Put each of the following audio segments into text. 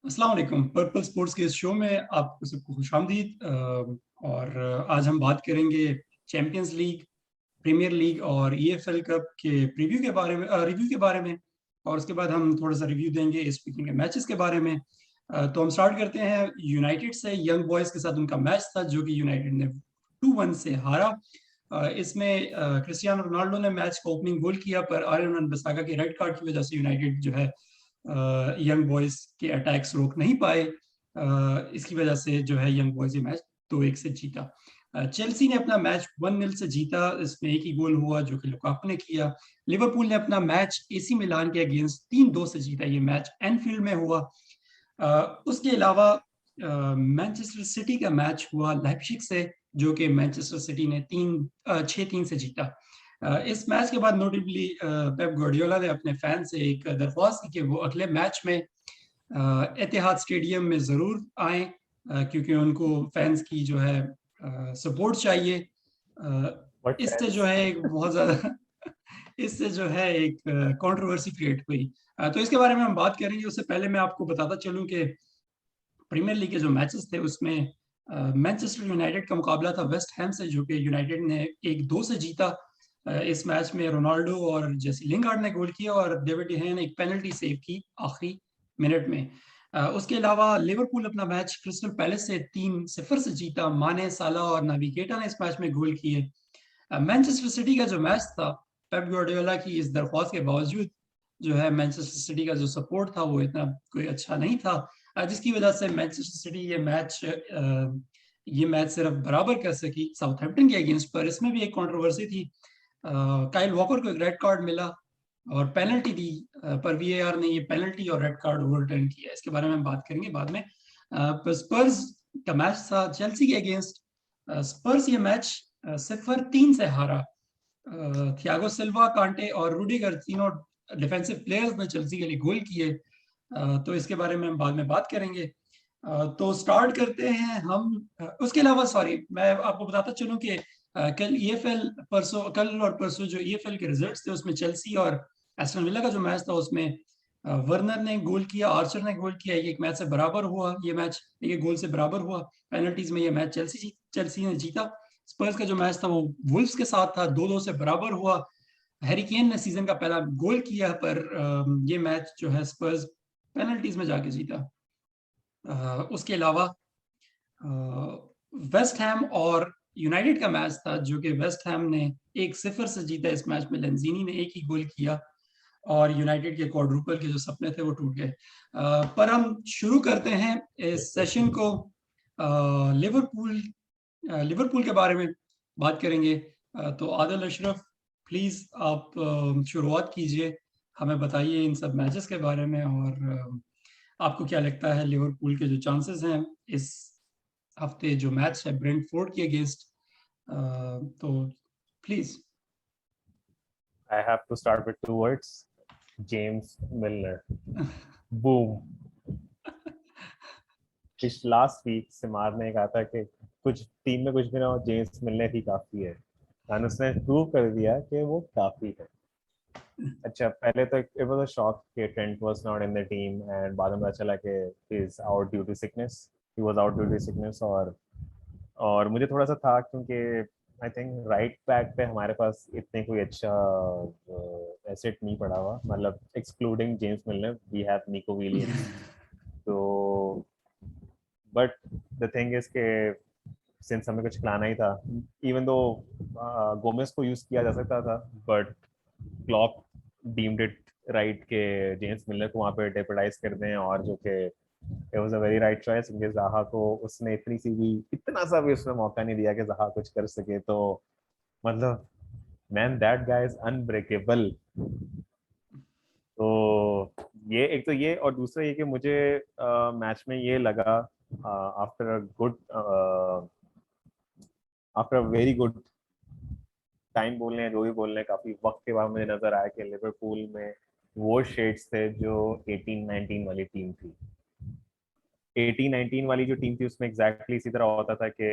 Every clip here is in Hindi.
अस्सलाम वालेकुम। पर्पल स्पोर्ट्स के इस शो में आपको सबको खुशामदीद। और आज हम बात करेंगे चैंपियंस लीग, प्रीमियर लीग और ईएफएल कप के प्रीव्यू के बारे में, रिव्यू के बारे में। और उसके बाद हम थोड़ा सा रिव्यू देंगे इस वीकेंड के मैचेस के बारे में। तो हम स्टार्ट करते हैं यूनाइटेड से। यंग बॉयज के साथ उनका मैच था जो कि यूनाइटेड ने 2-1 से हारा। इसमें क्रिस्टियानो रोनाल्डो ने मैच का ओपनिंग गोल किया, पर आर्यन वन-बिसाका के रेड कार्ड की वजह से यूनाइटेड जो है यंग बॉयज के अटैक्स रोक नहीं पाए। इसकी वजह से जो है यंग बॉयज ये मैच 2-1 से जीता। चेल्सी ने अपना मैच 1-0 से जीता। इसमें एक ही गोल हुआ जो कि लुकाकू ने किया। लिवरपूल ने अपना मैच एसी मिलान के अगेंस्ट 3-2 से जीता। ये मैच एनफील्ड में हुआ। उसके अलावा मैनचेस्टर सिटी का मैच हुआ लाइप्जिग से, जो कि मैनचेस्टर सिटी ने 6-3 से जीता। इस मैच के बाद नोटेबली पेप गार्डियोला ने अपने फैन से एक दरख्वास्त की कि वो अगले मैच में एतिहाद स्टेडियम में ज़रूर आए, क्योंकि उनको फैंस की जो है सपोर्ट चाहिए। What इससे जो fans? है एक बहुत ज़्यादा इससे जो है एक कंट्रोवर्सी क्रिएट हुई। तो इसके बारे में हम बात करेंगे। उससे पहले मैं आपको बताता चलूं कि प्रीमियर लीग के जो मैचेस थे उसमें मैनचेस्टर यूनाइटेड का मुकाबला था वेस्ट हैम से, जो कि यूनाइटेड ने 1-2 से जीता। इस मैच में रोनाल्डो और जेसी लिंगार्ड ने गोल किया और डेविड डी गea ने एक पेनल्टी सेव की आखिरी मिनट में। उसके अलावा लिवरपूल अपना मैच क्रिस्टल पैलेस से 3-0 से जीता। माने, साला और नावी केटा ने इस मैच में गोल किए। मैनचेस्टर सिटी का जो मैच था, पेप गार्डियोला की इस दरख्वास्त के बावजूद जो है मैनचेस्टर सिटी का जो सपोर्ट था वो इतना कोई अच्छा नहीं था, जिसकी वजह से मैनचेस्टर सिटी ये मैच सिर्फ बराबर कर सकी साउथहैम्पटन के अगेंस्ट। पर इसमें भी एक कंट्रोवर्सी थी। काइल वॉकर को एक रेड कार्ड मिला और पेनल्टी दी, पर वीएआर ने ये पेनल्टी और रेड कार्ड ओवरटर्न किया। इसके बारे में हम बात करेंगे बाद में। स्पर्स का मैच था चेल्सी के अगेंस्ट। स्पर्स ये मैच 0-3 से हारा। थियागो सिल्वा, कांटे और रूडिगर तीनों डिफेंसिव प्लेयर्स ने चेल्सी के लिए गोल किए। तो इसके बारे में हम बाद में बात करेंगे। तो स्टार्ट करते हैं हम। उसके अलावा सॉरी, मैं आपको बताता चलूं कि कल ईएफएल परसों कल और परसों जो ईएफएल के रिजल्ट्स थे उसमें चेल्सी और एस्टन विला का जो मैच था उसमें वर्नर ने गोल किया, आर्चर ने गोल किया। ये एक मैच से बराबर हुआ। ये मैच एक गोल से बराबर हुआ। पेनल्टीज में ये मैच चेल्सी ने जीता। स्पर्स का जो मैच था वो वुल्व्स के साथ था, 2-2 से बराबर हुआ। हैरी केन ने सीजन का पहला गोल किया, पर ये मैच जो है स्पर्स पेनल्टीज में जाके जीता। उसके अलावा वेस्ट हैम और यूनाइटेड का मैच था जो कि वेस्ट हैम ने 1-0 से जीता। इस मैच में लेंजीनी ने एक ही गोल किया और यूनाइटेड के क्वाड्रुपल के जो सपने थे वो टूट गए। पर हम शुरू करते हैं इस सेशन को। लिवरपूल लिवरपूल के बारे में बात करेंगे। तो आदिल अशरफ, प्लीज आप शुरुआत कीजिए। हमें बताइए इन सब मैचेस के बारे में, और आपको क्या लगता है लिवरपूल के जो चांसेस हैं इस हफ्ते जो मैच है ब्रेंटफोर्ड के अगेंस्ट। तो please. I have to start with two words. James Milner. Boom. Last week से मार ने कहा था कि कुछ टीम में कुछ भी ना हो, जेम्स मिलनर ही काफी है। और उसने प्रूव कर दिया कि वो काफी है। अच्छा, पहले तो इट वाज अ शॉक कि Trent was not in the team and बाद में पता चला कि he is out due to sickness. He was out due to sickness. और मुझे थोड़ा सा था क्योंकि आई थिंक राइट बैक पे हमारे पास इतने कोई अच्छा एसेट नहीं पड़ा हुआ, मतलब excluding James Milner we have Nico Williams. तो बट द थिंग इज के सिंस हमें कुछ खिलाना ही था, इवन दो गोमेस को यूज किया जा सकता था, but Klopp deemed it right के जेम्स मिलनर को वहाँ पे डेप्यूटाइज कर दें, और जो कि it was a very right choice क्योंकि ज़हा को उसने इतना सा भी उसने मौका नहीं दिया कि ज़हा कुछ कर सके। तो मतलब man, that guy is unbreakable. तो ये एक तो ये, और दूसरा ये कि मुझे मैच में ये लगा after a good after a very good time बोल रहे हैं जो भी बोल रहे हैं, काफी वक्त के बाद मुझे नजर आया कि लिवरपूल में वो शेड्स थे जो 18-19 वाली टीम थी। 18-19 वाली जो टीम थी उसमें एग्जैक्टली इसी तरह होता था कि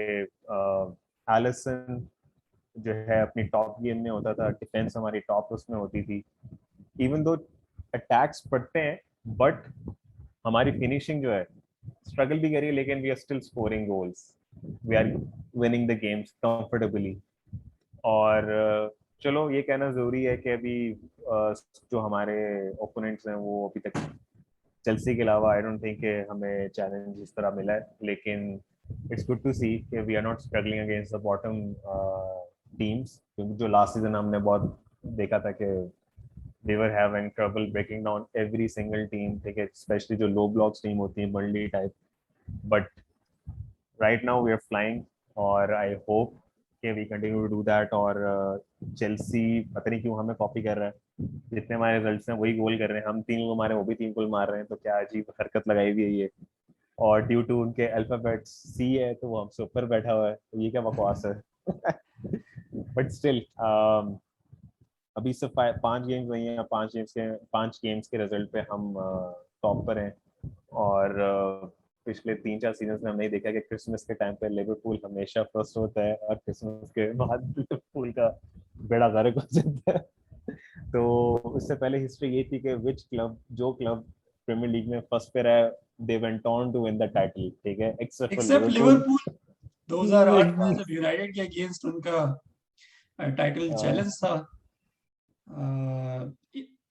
एलिसन जो है अपनी टॉप गेम में होता था, डिफेंस हमारी टॉप उसमें होती थी। इवन दो अटैक्स पड़ते हैं, बट हमारी फिनिशिंग जो है स्ट्रगल भी करी है, लेकिन we are still scoring goals, we are winning the games comfortably. और चलो ये कहना जरूरी है कि अभी जो हमारे ओपोनेंट्स हैं वो अभी तक चेल्सी के अलावा आई डोंट थिंक हमें चैलेंज इस तरह मिला है, लेकिन इट्स गुड टू सी कि we are not struggling against the bottom teams, क्योंकि जो लास्ट सीजन हमने बहुत देखा था कि they were having trouble breaking down every single team, ठीक है, especially जो low blocks team होती है Burnley type, but right now we are flying और I hope कि we continue to do that। और चेल्सी पता नहीं क्यों हमें कॉपी कर रहा है, जितने हमारे रिजल्ट्स हैं वही गोल कर रहे हैं, हम 3 गोल मारे वो भी 3 गोल मार रहे हैं, तो क्या अजीब हरकत लगाई हुई है ये। और ड्यू टू उनके अल्फाबेट सी है तो वो हमसे ऊपर बैठा हुआ है, तो ये क्या बकवास है। बट स्टिल अभी सिर्फ 5 गेम्स हुई हैं, 5 गेम्स के रिजल्ट पे हम टॉप पर हैं। और पिछले 3-4 सीजन में हमने देखा कि क्रिसमस के टाइम पे लिवरपूल हमेशा फर्स्ट होता है और क्रिसमस के बाद लिवरपूल का बेड़ा गर्क हो जाता है। तो उससे पहले हिस्ट्री ये थी कि जो क्लब प्रीमियर लीग में फर्स्ट पे रहा, they went on to win the title, ठीक है, except for except Liverpool. Liverpool 2008 में जब यूनाइटेड के अगेंस्ट उनका टाइटल चैलेंज था,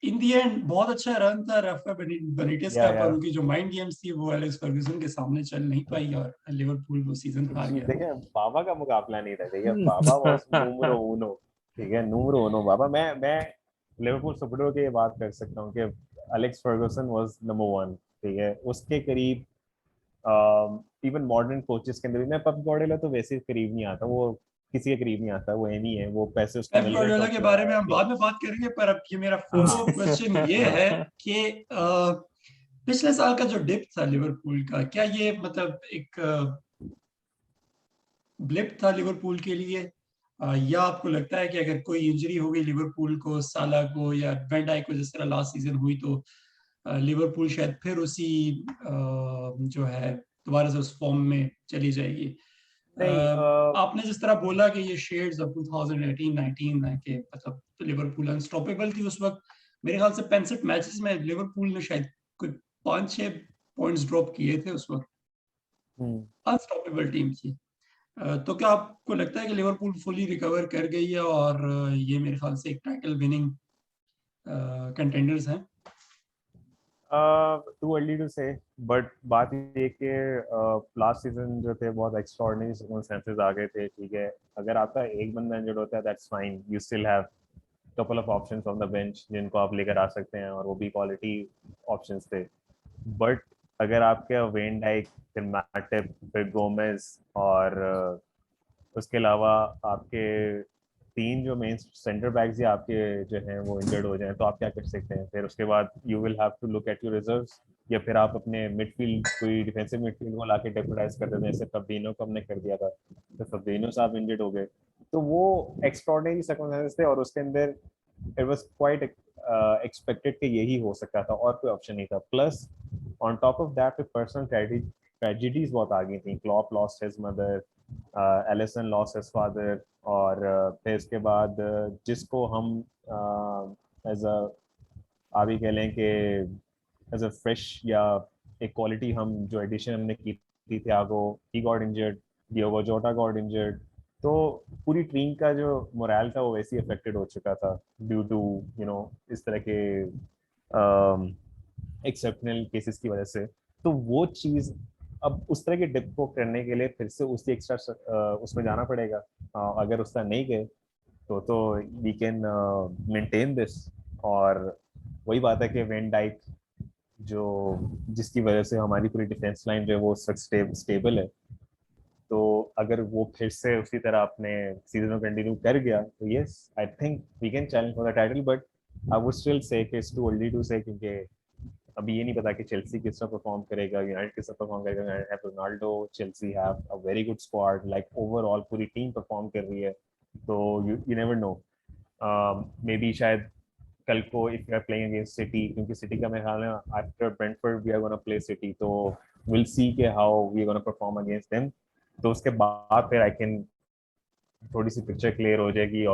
इन दी एंड बहुत अच्छा रन था राफा बेनिटेस का, पर उनकी जो माइंड गेम्स थी वो एलेक्स फर्ग्यूसन के सामने चल नहीं पाई और लिवरपूल वो सीजन हार गया। देखिए बाबा का मुकाबला नहीं था, देखिए बाबा वाज नूमरो उनो, ठीक है, नूमरो उनो बाबा। मैं लिवरपूल सपोर्टर की ये बात कर सकता हूँ कि एलेक्स फर्गुसन वाज नंबर 1, ठीक है, उसके करीब इवन मॉडर्न कोचेस के अंदर भी, मैं पेप गार्डियोला तो वैसे करीब नहीं आता, वो किसी के करीब नहीं आता, वो एम ही है, वो पैसे उसको पेप मिल रहे हैं गार्डियोला के तो बारे में हम बाद में बात करेंगे, पर अब ये मेरा फोकस क्वेश्चन ये है कि पिछले साल का जो डिप था लिवरपूल का, क्या ये मतलब एक ब्लिप था लिवरपूल के लिए, या आपको लगता है कि अगर कोई इंजरी हो गई लिवरपूल को, साला को या वैन डाइक को जिस तरह लास्ट सीजन हुई, तो लिवरपूल शायद फिर उसी जो है दोबारा से उस फॉर्म में चली जाएगी। नहीं आपने जिस तरह बोला कि ये शेड्स ऑफ 2018-19 है कि मतलब लिवरपूल अनस्टॉपेबल थी उस वक्त, मेरे ख्याल से 65 मैचेस में लिवरपूल ने शायद कोई 5-6 पॉइंट्स ड्रॉप किए थे उस वक्त, अनस्टॉपेबल टीम थी। तो क्या आपको लगता है कि लिवरपूल फुली रिकवर कर गई है और ये मेरे ख्याल से एक टाइटल विनिंग कंटेंडर्स हैं? टू अर्ली टू से, बट बात ये कि लास्ट सीजन जो थे बहुत एक्स्ट्राऑर्डिनरी सर्कमस्टेंसेस आ गए थे, ठीक है, अगर आपका एक बंदा इंजर्ड होता है that's fine, you still have couple of options on the bench जिनको आप लेकर आ सकते हैं, और वो भी क्वालिटी ऑप्शंस थे। बट अगर आपके वेन डाइक, फिर मैटिप, फिर गोमेज, और उसके अलावा आपके 3 जो मेन सेंटर बैक्स या आपके जो हैं वो इंजर्ड हो जाएं, तो आप क्या कर सकते हैं फिर उसके बाद? You will have to look at your reserves, या फिर आप अपने मिडफील्ड, कोई डिफेंसिव मिडफील्ड को लाके डेप्यूटाइज कर देते हैं, जैसे फब्रीनो को हमने कर दिया था, तो फब्रीनो साहब इंजर्ड हो गए। तो वो एक्स्ट्राऑर्डिनरी सर्कमस्टेंसेस थे, और उसके अंदर इट वाज क्वाइट एक्सपेक्टेड कि यही हो सकता था और कोई ऑप्शन नहीं था। Plus on top of that personal tragedies बहुत आ गई थी, Klopp lost his mother, Alisson lost his father, और फिर इसके बाद जिसको हम एज अ आप ही कह लें कि एज अ फ्रेश या एक क्वालिटी हम जो एडिशन हमने की थी, Thiago, he got injured, Diogo Jota got injured, तो पूरी टीम का जो मोरल था वो वैसे ही अफेक्टेड हो चुका था ड्यू टू इस तरह के एक्सेप्शनल केसेस की वजह से। तो वो चीज़ अब उस तरह के डिप को करने के लिए फिर से उसी एक्स्ट्रा उसमें जाना पड़ेगा। अगर उसका नहीं गए तो वी कैन मेंटेन दिस। और वही बात है कि वेन डाइक जो जिसकी वजह से हमारी पूरी डिफेंस लाइन जो है वो स्टेबल है, तो अगर वो फिर से उसी तरह अपने सीजन में कंटिन्यू कर गया तो yes I think we can challenge for the title. But I would still say कि इट्स टू अर्ली टू से, क्योंकि अभी ये नहीं पता कि चेल्सी किस तरह परफॉर्म करेगा, यूनाइटेड किस तरह परफॉर्म करेगा। United have Ronaldo, Chelsea have a very good squad, like overall पूरी टीम परफॉर्म कर रही है, तो you never know. Maybe शायद कल को if you are playing against City, क्योंकि सिटी का मेरे ख्याल है after Brentford we are gonna play City, तो विल सी के how we are gonna perform against them. तो उसके बाद फिर आई कैन थोड़ी सी पिक्चर क्लियर हो जाएगी,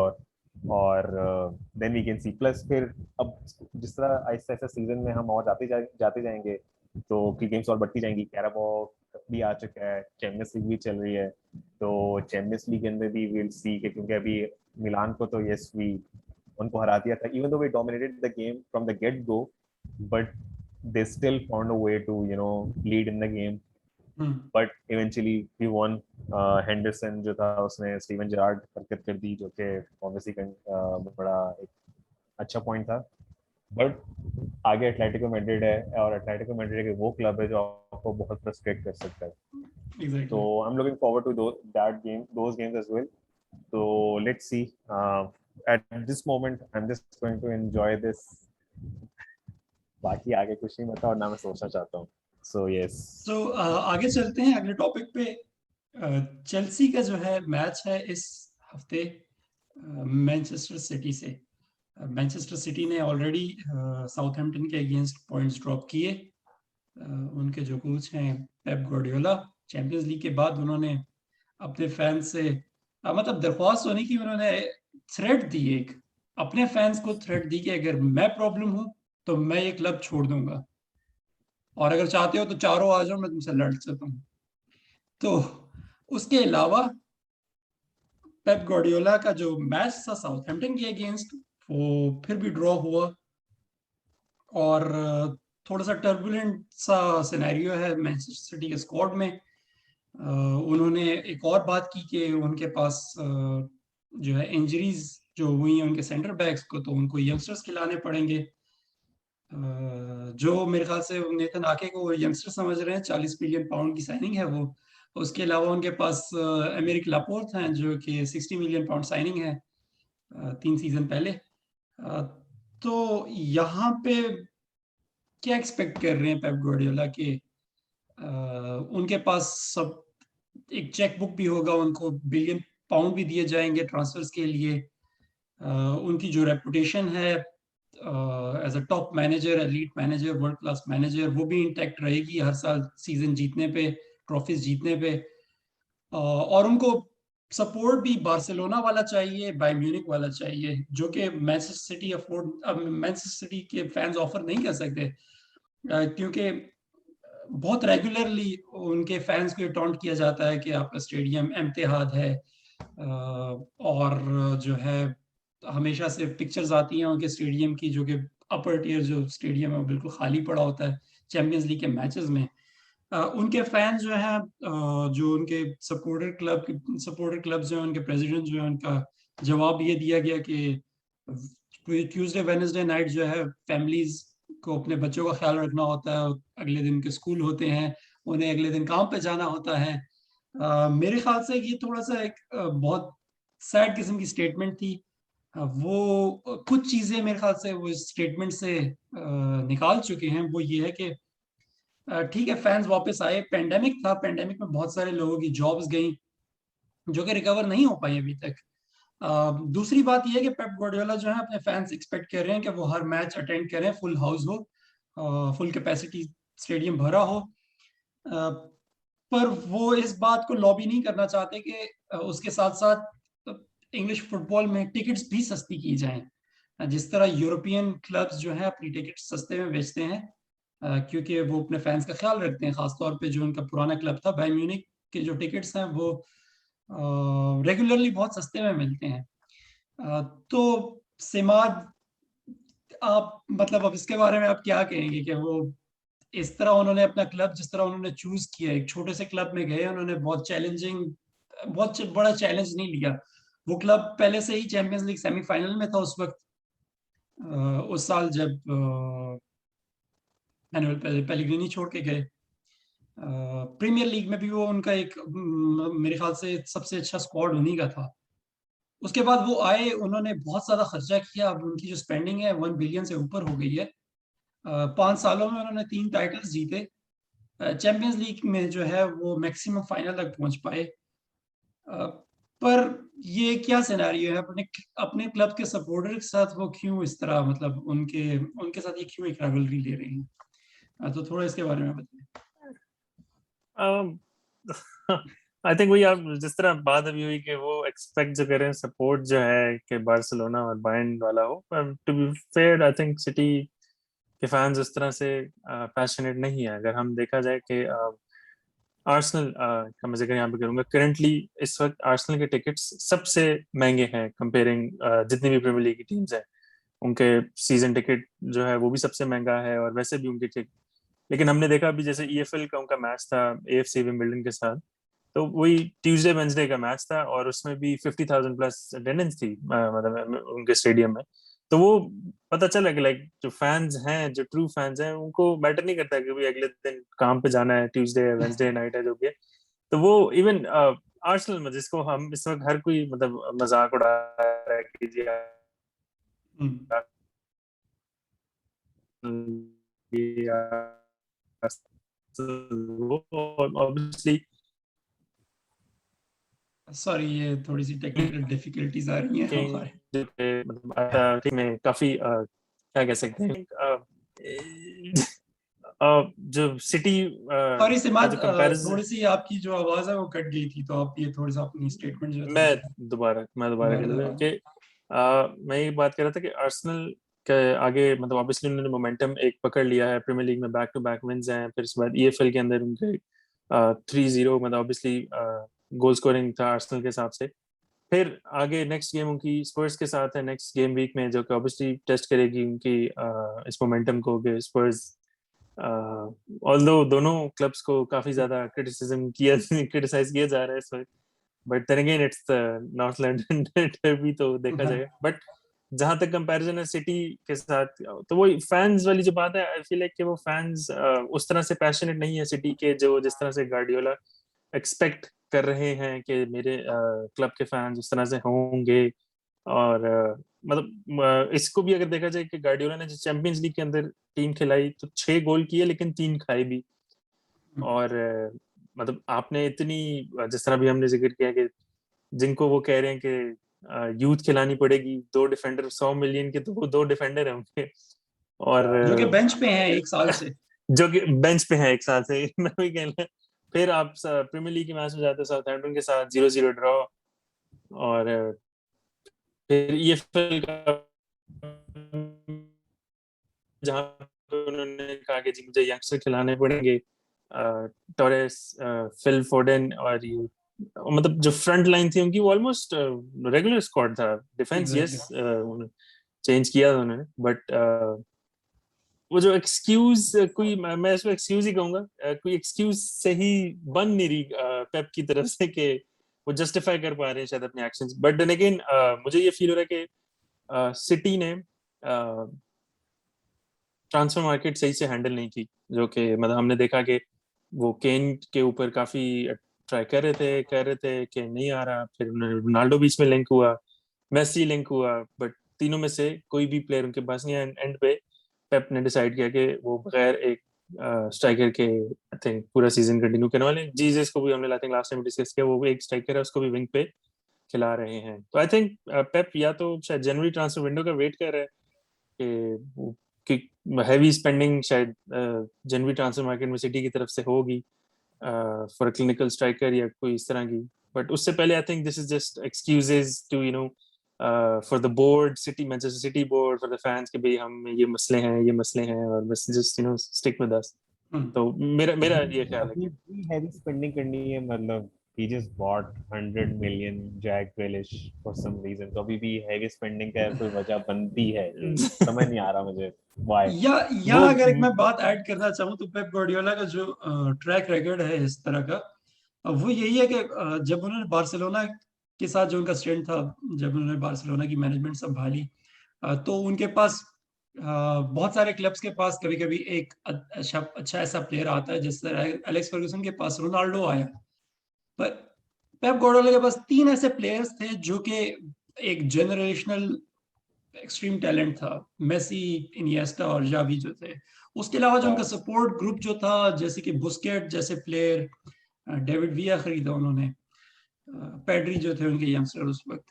और then we can see. Plus फिर अब जिस तरह ऐसा ऐसा सीजन में हम और जाते जाएंगे, तो कि गेम्स और बढ़ती जाएंगी। कैराबाओ भी आ चुका है, चैंपियंस लीग भी चल रही है, तो चैंपियंस लीग के अंदर भी विल सी के, क्योंकि अभी मिलान को तो यस वी उनको हरा दिया था, even though we dominated the game from the get go, but they still found a way to lead in the game, but eventually we won. Henderson जो था उसने स्टीवन जेरार्ड हरकत कर दी, जो कि obviously बड़ा एक अच्छा पॉइंट था, बट आगे एटलेटिको मैड्रिड है, और एटलेटिको मैड्रिड के वो क्लब है जो आपको बहुत फ्रस्ट्रेट कर सकता है। Exactly. So I'm looking forward to those games as well. So let's see. At this moment, I'm just going to enjoy this. बाकी आगे कुछ नहीं बता और ना मैं सोचना चाहता हूँ। So yes. So आगे चलते हैं अगले टॉपिक पे। चेल्सी का जो है मैच है इस हफ्ते मैनचेस्टर सिटी से। मैनचेस्टर सिटी ने ऑलरेडी साउथहैम्पटन के अगेंस्ट पॉइंट्स ड्रॉप किए। उनके जो कोच हैं पेप गार्डियोला, चैंपियंस लीग के बाद उन्होंने अपने फैंस से मतलब दरख्वास्त होने की, उन्होंने थ्रेट दी, एक अपने फैंस को थ्रेट दी कि अगर मैं प्रॉब्लम हूं तो मैं ये क्लब छोड़ दूंगा, और अगर चाहते हो तो चारों आ जाओ, मैं तुमसे लड़ सकता हूँ। तो उसके अलावा पेप गार्डियोला का जो मैच था साउथहैम्पटन के अगेंस्ट, वो फिर भी ड्रॉ हुआ, और थोड़ा सा टर्बुलेंट सा सिनेरियो है मैनचेस्टर सिटी के स्क्वाड में। उन्होंने एक और बात की कि उनके पास जो है इंजरीज जो हुई हैं उनके सेंटर बैक्स को, तो उनको यंगस्टर्स खिलाने पड़ेंगे। जो मेरे ख्याल से नेथन आके को यंगस्टर समझ रहे हैं, 40 मिलियन पाउंड की साइनिंग है वो। उसके अलावा उनके पास एमेरिक लापोर्थ हैं जो कि 60 मिलियन पाउंड साइनिंग है 3 सीजन पहले। तो यहाँ पे क्या एक्सपेक्ट कर रहे हैं पेप गार्डियोला के? उनके पास सब एक चेक बुक भी होगा, उनको बिलियन पाउंड भी दिए जाएंगे ट्रांसफर्स के लिए। उनकी जो रेपुटेशन है as a top manager, elite manager, world class manager, वो भी इंटैक्ट रहेगी हर साल सीजन जीतने पे, ट्रॉफीज जीतने पे। और उनको सपोर्ट भी बार्सिलोना वाला चाहिए, बायर्न म्यूनिख वाला चाहिए, जो कि मैनचेस्टर सिटी के फैंस ऑफर नहीं कर सकते, क्योंकि बहुत रेगुलरली उनके फैंस को टॉन्ट किया जाता है कि आपका स्टेडियम इम्तिहाद है, और जो है हमेशा से पिक्चर्स आती हैं उनके स्टेडियम की, जो कि अपर टियर जो स्टेडियम है वो बिल्कुल खाली पड़ा होता है चैंपियंस लीग के मैचेस में। उनके फैंस जो है, जो उनके सपोर्टर क्लब जो है, उनके प्रेसिडेंट जो है, उनका जवाब ये दिया गया कि ट्यूसडे वेडनेसडे नाइट जो है फैमिलीज को अपने बच्चों का ख्याल रखना होता है, अगले दिन के स्कूल होते हैं, उन्हें अगले दिन काम पे जाना होता है। मेरे ख्याल से ये थोड़ा सा एक बहुत सैड किस्म की स्टेटमेंट थी। वो कुछ चीजें मेरे ख्याल से वो स्टेटमेंट से निकाल चुके हैं। वो ये है कि ठीक है, फैंस वापस आए, पेंडेमिक था, पेंडेमिक में बहुत सारे लोगों की जॉब्स गई जो कि रिकवर नहीं हो पाई अभी तक। दूसरी बात यह है कि पेप गार्डियोला जो है अपने फैंस एक्सपेक्ट कर रहे हैं कि वो हर मैच अटेंड करें, फुल हाउस हो, फुल कैपेसिटी स्टेडियम भरा हो। पर वो इस बात को लॉबी नहीं करना चाहते कि उसके साथ साथ इंग्लिश फुटबॉल में टिकट्स भी सस्ती की जाएं, जिस तरह यूरोपियन क्लब्स जो हैं अपनी टिकट सस्ते में बेचते हैं, क्योंकि वो अपने फैंस का ख्याल रखते हैं। खासतौर पे जो उनका पुराना क्लब था बायर्न म्यूनिख के जो टिकट्स हैं वो रेगुलरली बहुत सस्ते में मिलते हैं। तो सिमाद, आप मतलब अब इसके बारे में आप क्या कहेंगे कि वो इस तरह उन्होंने अपना क्लब जिस तरह उन्होंने चूज किया, एक छोटे से क्लब में गए, उन्होंने बहुत बड़ा चैलेंज नहीं लिया। वो क्लब पहले से ही चैंपियंस लीग सेमीफाइनल में था उस वक्त, उस साल जब मैनुअल पेलेग्रिनी छोड़ के गए। प्रीमियर लीग में भी वो उनका एक मेरे ख्याल से सबसे अच्छा स्क्वाड उन्हीं का था। उसके बाद वो आए, उन्होंने बहुत ज्यादा खर्चा किया, अब उनकी जो स्पेंडिंग है 1 बिलियन से ऊपर हो गई है। 5 सालों में उन्होंने 3 टाइटल्स जीते, चैंपियंस लीग में जो है वो मैक्सिमम फाइनल तक पहुंच पाए। पर ये क्या सिनेरियो है, अपने अपने क्लब के सपोर्टर के साथ वो क्यों इस तरह, मतलब उनके उनके साथ ये क्यों एक राइवलरी ले रही हैं? तो थोड़ा इसके बारे में बताएं। आई थिंक वही आप जिस तरह बात अभी हुई कि वो एक्सपेक्ट जो करें सपोर्ट जो है कि बार्सिलोना और बायर्न वाला हो, to be fair I think City कि फैंस उस तरह से पैशनेट नहीं है। अगर हम देखा जाए कि आर्सेनल का मैं जिक्र यहाँ पे करूंगा, करंटली इस वक्त आर्सेनल के टिकट्स सबसे महंगे हैं कंपेयरिंग जितनी भी प्रीमियर लीग की टीम्स हैं। उनके सीजन टिकट जो है वो भी सबसे महंगा है, और वैसे भी उनके टिकट, लेकिन हमने देखा अभी जैसे ईएफएल का उनका मैच था एएफसी विंबलडन के साथ, तो वही ट्यूसडे वेंसडे का मैच था और उसमें भी 50,000 प्लस अटेंडेंस थी मतलब उनके स्टेडियम में। तो वो पता चला कि लाइक जो फैंस हैं, जो ट्रू फैंस हैं, उनको मैटर नहीं करता कि भाई अगले दिन काम पे जाना है, ट्यूसडे है, वेंसडे नाइट है, जो भी है। तो वो इवन आर्सेनल में, जिसको हम इस वक्त हर कोई मतलब मजाक उड़ा रहा है कि जी ऑब्वियसली सॉरी, ये थोड़ी सी टेक्निकल डिफिकल्टीज आ रही हैं हमारे। मतलब में काफी क्या कह सकते हैं जो सिटी सॉरी का सिमात, जो कंपैरिजन। थोड़ी सी आपकी जो आवाज है वो कट गई थी, तो आप ये थोड़ा सा अपनी स्टेटमेंट जो है थोड़ी सी मैं दोबारा कह दूंगा दोबारा। कि मैं ये बात कर रहा था कि आर्सेनल के आगे मतलब ऑब्वियसली उन्होंने मोमेंटम एक पकड़ लिया है, प्रीमियर लीग में बैक टू बैक विंस हैं, फिर इसके बाद ईएफएल के अंदर उनके 3-0 मतलब ऑब्वियसली गोल स्कोरिंग था आर्सेनल के हिसाब से। फिर आगे नेक्स्ट गेम उनकी स्पर्स के साथ है नेक्स्ट गेम वीक में, जो कि ऑब्वियसली टेस्ट करेगी उनकी इस मोमेंटम को कि स्पर्स ऑल्दो दोनों क्लब्स को काफी ज्यादा क्रिटिसाइज किया जा रहा है इस वक्त, but then again it's the North London derby, तो देखा जाएगा। बट जहां तक कंपैरिजन है सिटी के साथ, तो वो फैंस वाली जो बात है, आई फील लाइक कि वो फैंस उस तरह से पैशनेट नहीं है सिटी के, जो जिस तरह से गार्डियोला एक्सपेक्ट कर रहे हैं कि मेरे क्लब के फैंस उस तरह से होंगे। और मतलब इसको भी अगर देखा जाए कि गार्डियोला ने जो चैंपियंस लीग के अंदर टीम खिलाई तो 6 गोल किए लेकिन 3 खाए भी। और मतलब आपने इतनी जिस तरह भी हमने जिक्र किया कि जिनको वो कह रहे हैं कि यूथ खिलानी पड़ेगी, 2 डिफेंडर 100 मिलियन के, तो वो 2 डिफेंडर हैं उनके। और जो कि बेंच पे हैं 1 साल से। जो कि बेंच पे है 1 साल से मैं वही कह रहा। फिर आप प्रीमियर लीग के मैच में जाते हैं साउथहैम्पटन के साथ 0-0 ड्रॉ, और फिर ईएफएल का जहां पे उन्होंने कहा कि जी मुझे यंगस्टर खिलाने पड़ेंगे, टोरेस, फिल फोर्डन, और ये मतलब जो फ्रंट लाइन थी उनकी वो ऑलमोस्ट रेगुलर स्क्वाड था। Defence exactly. यस चेंज किया था उन्होंने, बट वो जो एक्सक्यूज कोई मैं इसको एक्सक्यूज ही कहूंगा, कोई एक्सक्यूज से ही बन नहीं रही पेप की तरफ से कि वो जस्टिफाई कर पा रहे हैं शायद अपने एक्शंस। बट देन अगेन मुझे ये फील हो रहा है कि सिटी ने ट्रांसफर मार्केट सही से हैंडल नहीं की, जो कि मतलब हमने देखा कि वो केन के ऊपर काफी ट्राई कर रहे थे कि नहीं आ रहा, फिर रोनाल्डो बीच में लिंक हुआ, मेसी लिंक हुआ, बट तीनों में से कोई भी प्लेयर उनके पास नहीं आया। एंड पे पेप ने डिसाइड किया कि वो बगैर एक स्ट्राइकर के आई थिंक पूरा सीजन कंटिन्यू करने वाले। जीसस को भी हमने I think last time discuss किया, वो एक स्ट्राइकर है, उसको भी विंग पे खिला रहे हैं। तो आई थिंक पेप या तो शायद जनवरी ट्रांसफर विंडो का वेट कर रहे हैं कि हैवी स्पेंडिंग शायद जनवरी ट्रांसफर मार्केट में सिटी की तरफ से होगी फॉर क्लिनिकल स्ट्राइकर या कोई इस तरह की। बट उससे पहले I think this is just excuses to for the board, City Manchester City board, for the fans कि भाई हम ये मसले हैं और बस जस्ट स्टिक विद अस। तो मेरा ये ख्याल है अभी कि भी हैवी स्पेंडिंग करनी है, मतलब he just bought 100 million Jack Grealish for some reason, तो अभी भी हैवी स्पेंडिंग का कोई वजह बनती है कि समझ नहीं आ रहा मुझे why। या वो अगर एक मैं बात ऐड करना चाहूँ तो पेप गार्डियोला का जो ट्रैक रिकॉर्ड है इस तरह का, वो यही है कि जब उन्होंने बार्सिलोना के साथ जो उनका स्टेंट था, जब उन्होंने बार्सिलोना की मैनेजमेंट संभाली, तो उनके पास बहुत सारे क्लब्स के पास कभी कभी एक अच्छा ऐसा प्लेयर आता है, जिस तरह एलेक्स फर्गूसन के पास रोनाल्डो आया। पर पेप गार्डियोला के पास 3 ऐसे प्लेयर्स थे जो कि एक जेनरेशनल एक्सट्रीम टैलेंट था, मेसी, इनिएस्टा और जावी जो थे। उसके अलावा जो उनका सपोर्ट ग्रुप जो था, जैसे कि बुस्केट जैसे प्लेयर, डेविड विया खरीदा उन्होंने, पेड्री जो थे उनके यंगस्टर उस वक्त।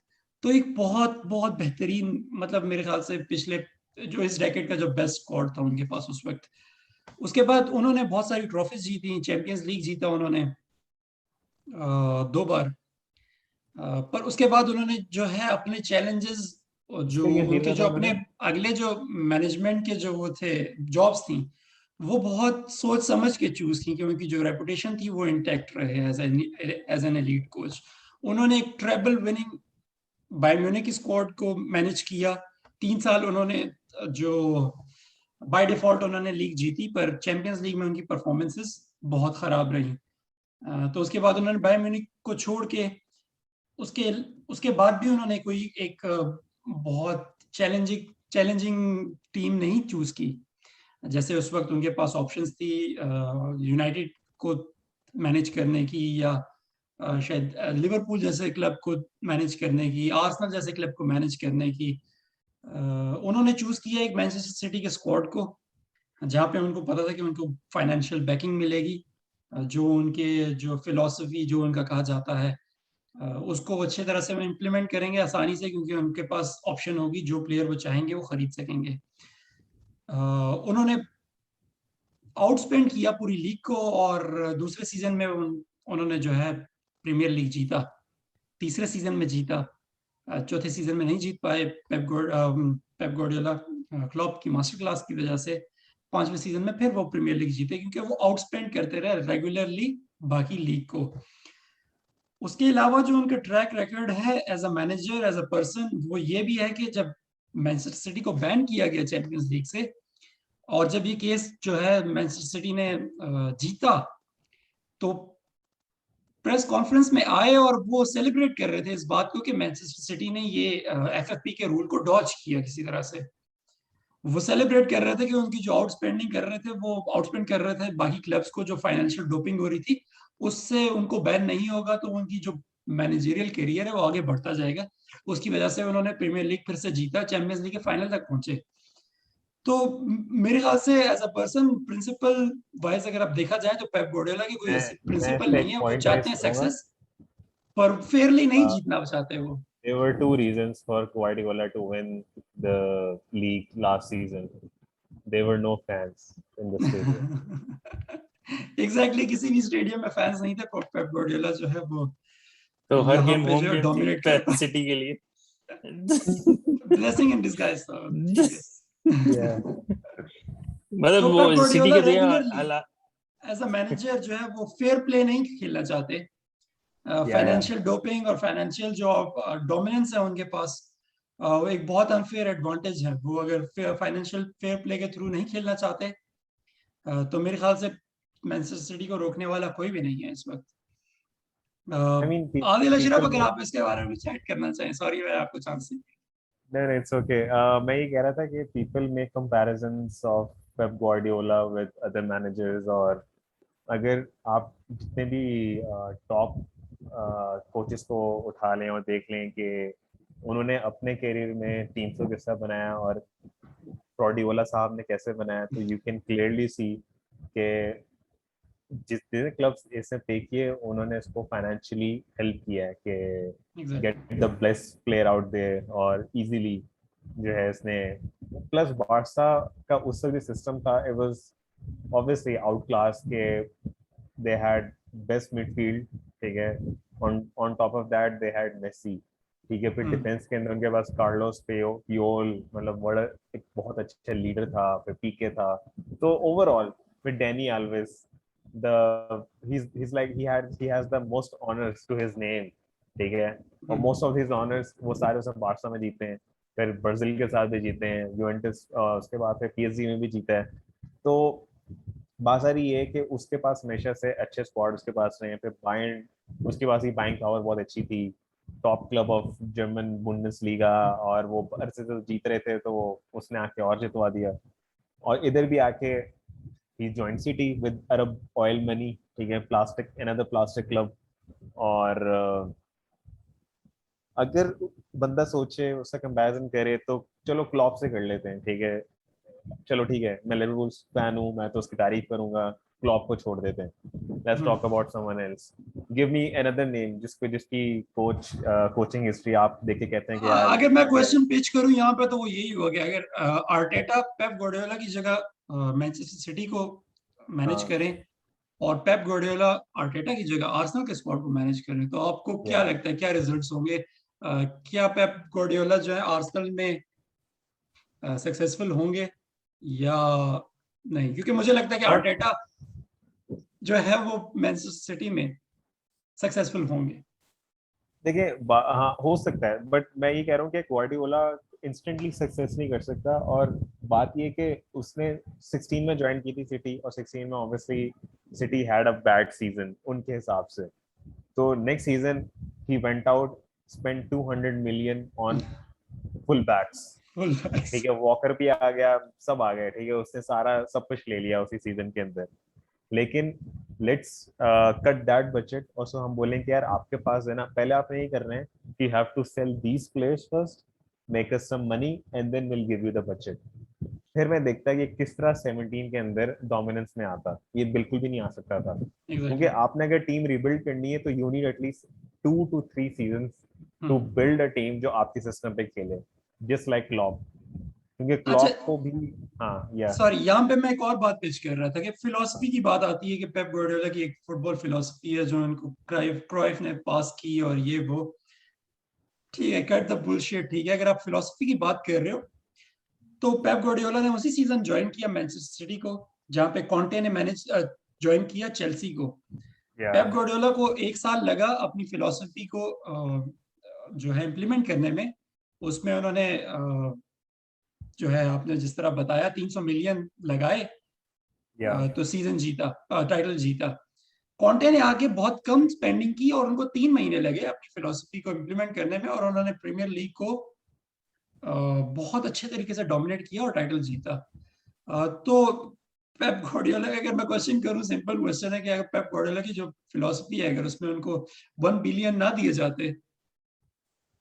तो एक बहुत बहुत बेहतरीन, मतलब मेरे ख्याल से पिछले जो इस डेकेड का जो बेस्ट स्क्वाड था उनके पास उस वक्त। उसके बाद उन्होंने बहुत सारी ट्रॉफीज जीती, चैंपियंस लीग जीता उन्होंने 2 बार। पर उसके बाद उन्होंने जो है अपने चैलेंजेस और जो इसके लिए उनके जीता जो था अपने उन्होंने। अगले जो मैनेजमेंट के जो वो थे जॉब्स थी, वो बहुत सोच समझ के चूज की, क्योंकि जो रेपुटेशन थी वो इंटैक्ट रहे एज एन एलीट कोच। उन्होंने एक ट्रेबल विनिंग बायर्न म्यूनिख की स्क्वाड को मैनेज किया। 3 साल उन्होंने जो बाय डिफॉल्ट उन्होंने लीग जीती, पर चैंपियंस लीग में उनकी परफॉर्मेंसेस बहुत खराब रही। तो उसके बाद उन्होंने बायर्न म्यूनिख को छोड़ के उसके उसके बाद भी उन्होंने कोई एक बहुत चैलेंजिंग टीम नहीं चूज की। जैसे उस वक्त उनके पास ऑप्शंस थी यूनाइटेड को मैनेज करने की, या शायद लिवरपूल जैसे क्लब को मैनेज करने की, आर्सेनल जैसे क्लब को मैनेज करने की। उन्होंने चूज किया एक मैनचेस्टर सिटी के स्क्वाड को, जहाँ पे उनको पता था कि उनको फाइनेंशियल बैकिंग मिलेगी, जो उनके जो फिलॉसफी जो उनका कहा जाता है उसको अच्छे तरह से वो इम्प्लीमेंट करेंगे आसानी से, क्योंकि उनके पास ऑप्शन होगी, जो प्लेयर वो चाहेंगे वो खरीद सकेंगे। उन्होंने आउटस्पेंड किया पूरी लीग को, और दूसरे सीजन में उन्होंने जो है प्रीमियर लीग जीता, तीसरे सीजन में जीता। चौथे सीजन में नहीं जीत पाए पेप गार्डियोला क्लॉप की मास्टर क्लास की वजह से। 5वें सीजन में फिर वो प्रीमियर लीग जीते, क्योंकि वो आउटस्पेंड करते रहे रेगुलरली बाकी लीग को। उसके अलावा जो उनका ट्रैक रिकॉर्ड है as a manager, as a person, वो ये भी है कि जब मैनचेस्टर सिटी को बैन किया गया चैंपियंस लीग से, और जब ये केस जो है मैनचेस्टर सिटी ने जीता, तो प्रेस कॉन्फ्रेंस में आए और वो सेलिब्रेट कर रहे थे इस बात को कि मैनचेस्टर सिटी ने ये एफएफपी के रूल को डॉज किया किसी तरह से। वो सेलिब्रेट कर रहे थे कि उनकी जो आउटस्पेंडिंग कर रहे थे, वो आउटस्पेंड कर रहे थे बाकी क्लब्स को, जो फाइनेंशियल डोपिंग हो रही थी उससे उनको बैन नहीं होगा, तो उनकी जो मैनेजरियल करियर है वो आगे बढ़ता जाएगा। उसकी वजह से उन्होंने प्रीमियर लीग फिर से जीता, चैंपियंस लीग के फाइनल तक पहुंचे। तो मेरे ख्याल से as a person principle wise अगर आप देखा जाए, तो पेप गार्डियोला की कोई ऐसी मैं इस प्रिंसिपल पे नहीं एक है, वो पॉइंट चाहते रेस हैं करूंगा। सक्सेस, पर फेयरली नहीं जीतना चाहते वो। There were two reasons for Guardiola to win the league last season. There were no fans in the stadium. Exactly किसी भी स्टेडियम में फैंस नहीं थे, पेप गार्डियोला जो है वो तो हर यहाँ गेम पे जो होम है गेम थी डोमिनेट कर पाए। सिटी के लिए। ब्लेसिंग इन डिस्गाइज, तो ठीक है। Yeah. मतलब तो वो पेप सिटी गार्डियोला के लिए रेगुलरली हालात। एज अ मैनेजर जो है वो फेयर प्ले नहीं खेलना चाहते। Yeah. फाइनेंशियल डोपिंग और फाइनेंशियल जो डोमिनेंस है उनके पास, वो एक बहुत अनफेयर एडवांटेज है। वो अगर फाइनेंशियल फेयर प्ले के थ्रू नहीं खेलना चाहते, तो मेरे ख्याल से मैनचेस्टर सिटी को रोकने वाला कोई भी नहीं है इस वक्त। I mean, Adil Ashraf, people अगर make. आप इसके बारे में चैट करना चाहें, सॉरी मैं आपको चांस नहीं। No, no, it's okay. मैं ये कह रहा था कि people make comparisons of Pep Guardiola with other managers, और अगर आप जितने भी टॉप कोचेस को उठा लें और देख लें कि उन्होंने अपने करियर में टीम को किस तरह बनाया और गार्डियोला साहब ने कैसे बनाया, तो यू कैन क्लियरली सी कि जितने क्लब्स इसने पे किए उन्होंने इसको फाइनेंशियली हेल्प किया है कि get the best player out there, और इजीली जो है इसने। प्लस बारसा का उस भी सिस्टम था, it was obviously outclass के, दे हैड बेस्ट मिडफील्ड, ठीक है, on top of that they had Messi, ठीक है, फिर डिफेंस के अंदर उनके पास कार्लोस पियोल, मतलब बड़ा एक बहुत अच्छा लीडर था, फिर पीके था, तो overall with Danny Alves, he's like he has the most honors to his name, ठीक है, और most of his honors वो सारे उसने बार्सा में जीते हैं, फिर ब्राजील के साथ भी जीते हैं, यूवेंटस, उसके बाद फिर पीएसजी में भी जीता है। तो बात सारी ये है कि उसके पास हमेशा से अच्छे स्क्वाड उसके पास रहे हैं, फिर बायर्न उसके पास ही बाइंग पावर बहुत अच्छी थी, top club of German Bundesliga, और वो अरसे से जीत रहे थे, तो उसने आके और जितवा दिया, और इधर भी आके he joined City with Arab oil money, ठीक है, प्लास्टिक, another plastic club, और अगर बंदा सोचे उसका कंपैरिजन करे तो चलो क्लॉप से कर लेते हैं, ठीक है, चलो ठीक है, मैं लिवरपूल फैन हूँ, मैं तो उसकी तारीफ करूंगा, क्लॉप को छोड़ देते हैं, let's talk about someone else, give me another name जिसकी कोचिंग हिस्ट्री आप देख के कहते हैं कि यार अगर मैं क्वेश्चन पिच करूं यहाँ पे, तो वो यही होगा कि अगर आर्टेटा पेप गार्डियोला की जगह मैनचेस्टर सिटी को मैनेज करें, और पेप गार्डियोला आर्टेटा की जगह आर्सेनल के स्क्वाड को मैनेज करें, तो आपको क्या लगता है क्या रिजल्ट्स होंगे? क्या पेप गार्डियोला जो है आर्सेनल में सक्सेसफुल होंगे या नहीं? क्योंकि मुझे लगता है कि और आर्टेटा जो है वो मैनचेस्टर सिटी में सक्सेसफुल होंगे। देखिए हाँ हो सकता है, बट मैं ये कह रहा हूँ कि गार्डियोला इंस्टेंटली सक्सेस नहीं कर सकता। और बात ये कि उसने 16 में ज्वाइन की थी सिटी, और 16 में obviously City had a bad season उनके हिसाब से। तो next season he went out, spend 200 million on full backs. Full ठीक है, वॉकर भी आ गया, सब आ गए, ठीक है, उसने सारा सब कुछ ले लिया उसी सीजन के अंदर। लेकिन लेट्स कट दैट बजट, और सो हम बोलें कि यार आपके पास है ना, पहले आप यही कर रहे हैं कि have to sell these players first, make us some money, and then will give you the budget. फिर मैं देखता कि किस तरह 17 के अंदर डोमिनेंस में आता। ये बिल्कुल भी नहीं आ सकता था, क्योंकि एग्जैक्टली। आपने अगर टीम रिबिल्ड करनी है तो you need at least 2 to 3 season two build a team जो आपकी सिस्टम पे खेले, जस्ट लाइक क्लॉप, क्योंकि अच्छा, क्लॉप को भी। हाँ या सॉरी, यहाँ पे मैं एक और बात पेश कर रहा था कि फिलॉसफी की बात आती है कि पेप गार्डियोला की एक फुटबॉल फिलॉसफी है जो उनको क्राइफ ने पास की और ये वो। ठीक है, कट द बुलशिट। ठीक है, अगर आप फिलॉसफी की बात कर रहे हो तो पेप गार्डियोला ने उसी सीजन ज्वाइन किया मैनचेस्टर सिटी को जहां पे कॉन्टे ने मैनेज ज्वाइन किया चेल्सी को। या पेप गार्डियोला को 1 साल लगा अपनी फिलॉसफी को जो है इम्प्लीमेंट करने में। उसमें उन्होंने जो है आपने जिस तरह बताया 300 मिलियन लगाए, या तो सीजन जीता, टाइटल जीता। कॉन्टे ने आके बहुत कम स्पेंडिंग की और उनको 3 महीने लगे अपनी फिलोसफी को इम्प्लीमेंट करने में, और उन्होंने प्रीमियर लीग को बहुत अच्छे तरीके से डोमिनेट किया और टाइटल जीता। तो पेप गार्डियोला का अगर मैं क्वेश्चन करूं, सिंपल क्वेश्चन है कि अगर पेप गार्डियोला की जो फिलोसफी है अगर उसमें उनको 1 बिलियन ना दिए जाते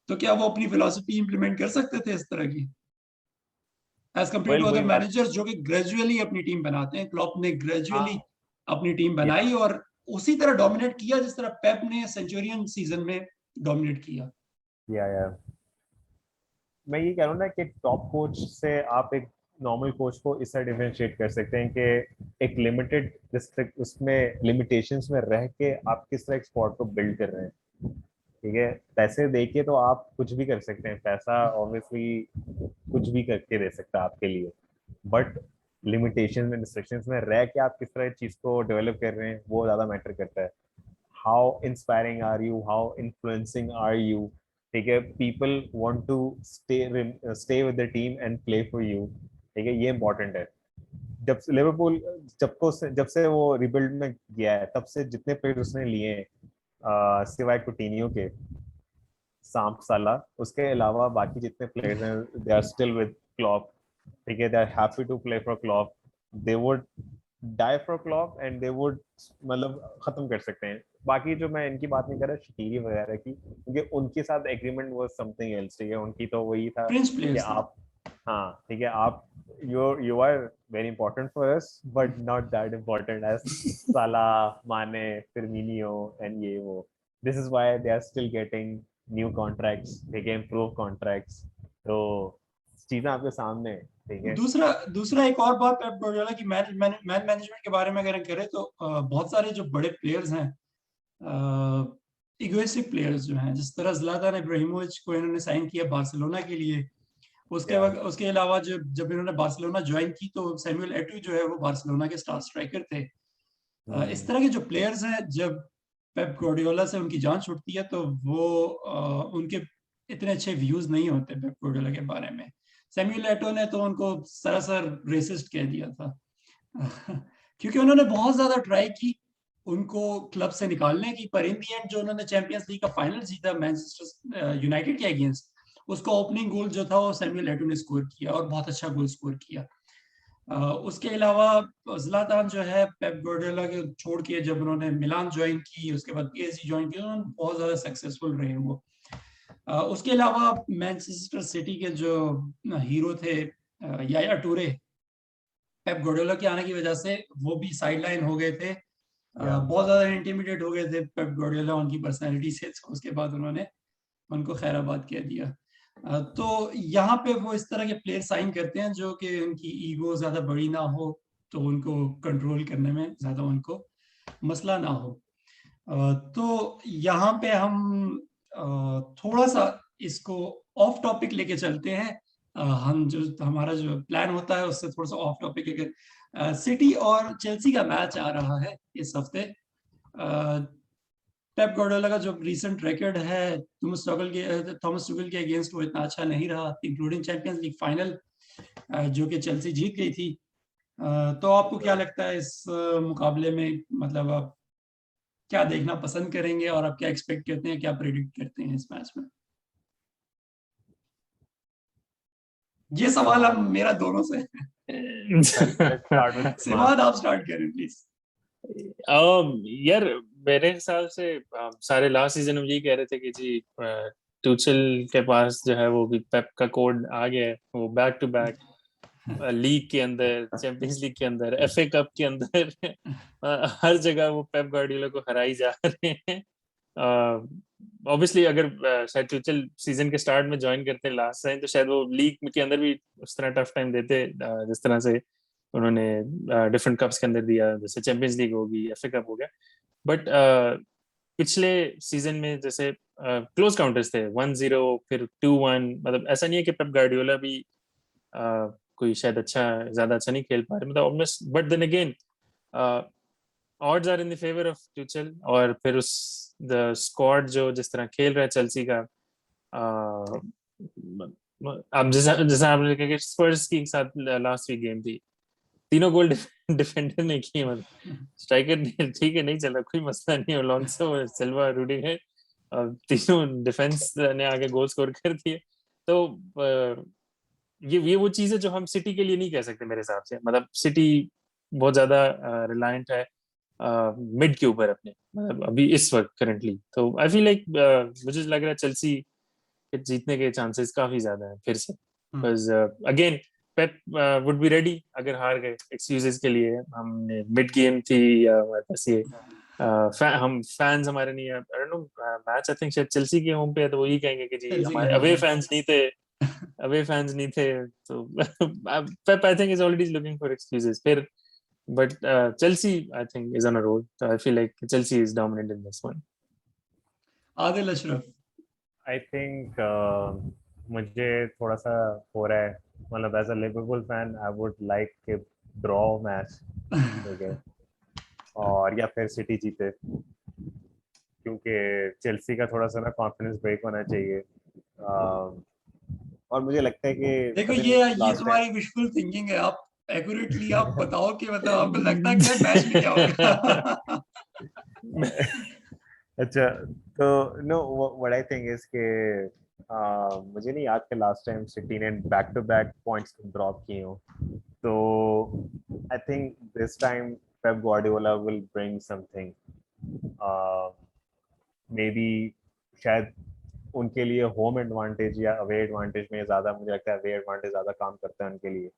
तो क्या वो अपनी फिलोसफी इंप्लीमेंट कर सकते थे इस तरह की, as compare well to other वही बात। मैनेजर्स जो कि ग्रेजुअली अपनी टीम बनाते हैं? क्लॉप ने ग्रेजुअली हाँ अपनी टीम या बनाई और उसी तरह डोमिनेट किया जिस तरह पेप ने सेंचुरियन सीजन में डोमिनेट किया। या मैं ये कह रहा हूँ ना कि टॉप कोच से आप एक नॉर्मल कोच को इस तरह डिफरेंशिएट कर सकते हैं कि एक लिमिटेड डिस्ट्रिक्ट उसमें लिमिटेशंस में रह के आप किस तरह एक स्पॉट को बिल्ड कर रहे हैं। ठीक है, पैसे देके तो आप कुछ भी कर सकते हैं, पैसा ऑब्वियसली कुछ भी करके दे सकता है आपके लिए, बट लिमिटेशन में रिस्ट्रिक्शंस में रह के आप किस तरह चीज को डेवलप कर रहे हैं वो ज्यादा मैटर करता है। How inspiring are you, how influencing are you. ठीक है, people want to stay with the team and play for you. ठीक है, ये इंपॉर्टेंट है। जब से लिवरपूल जब से वो रिबिल्ड में गया है, तब से जितने प्लेयर उसने लिए हैं सिवाय कुटिन्यो के, सांप साला, उसके अलावा बाकी जितने प्लेयर्स हैं they are still with Klopp. ठीक है, they are happy to play for Klopp, they would die for Klopp, and they would मतलब खत्म कर सकते हैं। बाकी जो मैं इनकी बात नहीं कर रहा शकीरी वगैरह की, क्योंकि उनके साथ एग्रीमेंट वाज समथिंग एल्स। ठीक है, उनकी तो वही था फ्रेंच कि प्लेयर्स थे। आप, हाँ ठीक है, आप you are very important for us but not that important as Salah, Mane, Firmino and ये वो। This is why they are still getting new contracts, ठीक है, इम्प्रूव कॉन्ट्रैक्ट्स। तो चीजें आपके सामने है, ठीक है। दूसरा दूसरा एक और बात पेप गार्डियोला की मैन मैनेजमेंट के बारे में अगर करें तो बहुत सारे जो बड़े प्लेयर्स हैं, इगोइस्टिक प्लेयर्स जो हैं, जिस तरह ज़्लातान इब्राहिमोविच को इन्होंने साइन किया बार्सिलोना के लिए। उसके या वक्त उसके अलावा जब इन्होंने बार्सिलोना ज्वाइन की तो सैमुअल एटू जो है वो बार्सिलोना के स्टार स्ट्राइकर थे। इस तरह के जो प्लेयर्स हैं, जब पेप गार्डियोला से उनकी जान छूटती है तो वो उनके इतने अच्छे व्यूज नहीं होते पेप गार्डियोला के बारे में। सैमुअल एटो ने तो उनको सरासर रेसिस्ट कह दिया था क्योंकि उन्होंने बहुत ज्यादा ट्राई की उनको क्लब से निकालने की, पर इन दी एंड जो उन्होंने चैंपियंस लीग का फाइनल जीता मैनचेस्टर यूनाइटेड के अगेंस्ट, उसका ओपनिंग गोल जो था वो सैमुअल एटो ने स्कोर किया और बहुत अच्छा गोल स्कोर किया। उसके अलावा ज़्लातान जो है पेप गार्डियोला के छोड़ के जब उन्होंने मिलान ज्वाइन की, उसके बाद पीएसजी ज्वाइन की, उन्होंने बहुत ज्यादा सक्सेसफुल रहे वो। उसके अलावा मैनचेस्टर सिटी के जो हीरो थे याया टूरे, पेप गार्डियोला के आने की वजह से वो भी साइडलाइन हो गए थे। या बहुत ज्यादा इंटिमिडेट हो गए थे पेप गार्डियोला उनकी पर्सनैलिटी से, तो उसके बाद उन्होंने उनको खैराबाद कह दिया। तो यहाँ पे वो इस तरह के प्लेयर साइन करते हैं जो कि उनकी ईगो ज्यादा बड़ी ना हो, तो उनको कंट्रोल करने में ज्यादा उनको मसला ना हो। तो यहाँ पे हम थोड़ा सा इसको ऑफ टॉपिक लेके चलते हैं। हम जो हमारा जो प्लान होता है उससे थोड़ा सा ऑफ टॉपिक लेकर सिटी और चेल्सी का मैच आ रहा है इस हफ्ते। पेप गार्डियोला का जो रीसेंट रिकॉर्ड है थॉमस टुचेल के अगेंस्ट वो इतना अच्छा नहीं रहा, इंक्लूडिंग चैंपियंस लीग फाइनल जो कि चेल्सी जीत गई थी। तो आपको क्या लगता है इस मुकाबले में, मतलब आप क्या देखना पसंद करेंगे और आप क्या एक्सपेक्ट करते हैं, क्या प्रेडिक्ट करते हैं इस मैच में? ये सवाल अब मेरा दोनों से सिमाद आप स्टार्ट करें प्लीज। यार मेरे हिसाब से सारे लास्ट सीजन में यही कह रहे थे कि जी टूचेल के पास जो है वो भी पेप का कोड आ गया है, वो बैक टू बैक लीग के अंदर, चैंपियंस लीग के अंदर, एफए कप के अंदर हर जगह वो पेप गार्डियोला को हराई जा रहे हैं। ऑब्वियसली अगर शायद टूचेल सीजन के स्टार्ट में ज्वाइन करते लास्ट टाइम तो शायद वो लीग के अंदर भी उस तरह टफ टाइम देते जिस तरह से उन्होंने डिफरेंट कप्स के अंदर दिया, जैसे चैंपियंस लीग होगी, एफए कप हो गया। बट पिछले सीजन में जैसे क्लोज काउंटर्स थे 1-0 फिर 2-1, मतलब ऐसा नहीं है कि पेप गार्डियोला भी कोई शायद ज्यादा अच्छा नहीं खेल पा रहे, मतलब almost, but then again odds are in the favor of Tuchel। और फिर उस द स्क्वाड जो जिस तरह खेल रहा है चेल्सी का, अब जैसा आपने कहा कि स्पर्स के साथ लास्ट वीक गेम थी, तीनों गोल डिफेंडर ने किए, मतलब स्ट्राइकर ठीक है नहीं चल रहा, कोई मसला नहीं, अलोंसो, सिल्वा, रूडिगर, तीनों डिफेंस ने आगे गोल स्कोर कर दिए। तो ये वो चीजें जो हम सिटी के लिए नहीं कह सकते मेरे हिसाब से, मतलब सिटी बहुत ज्यादा रिलायंट है मिड के ऊपर अपने, मतलब अभी इस वक्त करंटली। तो आई फील लाइक मुझे लग रहा है चेल्सी के जीतने के चांसेस काफी ज्यादा है फिर से, because again Pep would be ready अगर हार गए, एक्सक्यूजेस के लिए हमने मिड गेम थी या हमारे पास ये हम फैंस हमारे नहीं है, I don't know match I think शायद चेल्सी के होम पे है तो वही कहेंगे कि जी हमारे अवे फैंस नहीं थे, अवे फैंस नहीं थे, तो Pep I think is already looking for excuses फिर। But Chelsea, I think, is on a roll. So I feel like Chelsea is dominant in this one. Adil Ashraf, I think मुझे थोड़ा सा हो रहा है, मतलब as a Liverpool fan I would like कि ड्रॉ मैच, ठीक है, और या फिर सिटी जीते, क्योंकि चेल्सी का थोड़ा सा ना कॉन्फिडेंस ब्रेक होना चाहिए। और मुझे लगता है कि देखो ये तुम्हारी विशफुल थिंकिंग है, आप एक्यूरेटली आप बताओ कि मतलब आपको लगता है कि मैच में क्या होगा। अच्छा, तो no what I think is के मुझे नहीं याद कि लास्ट टाइम सिटी ने back to back points drop किए हो, तो I think this time Pep Guardiola will bring something, maybe शायद उनके लिए होम एडवांटेज या अवे एडवांटेज में ज्यादा, मुझे लगता है अवे एडवांटेज ज्यादा काम करता है उनके लिए,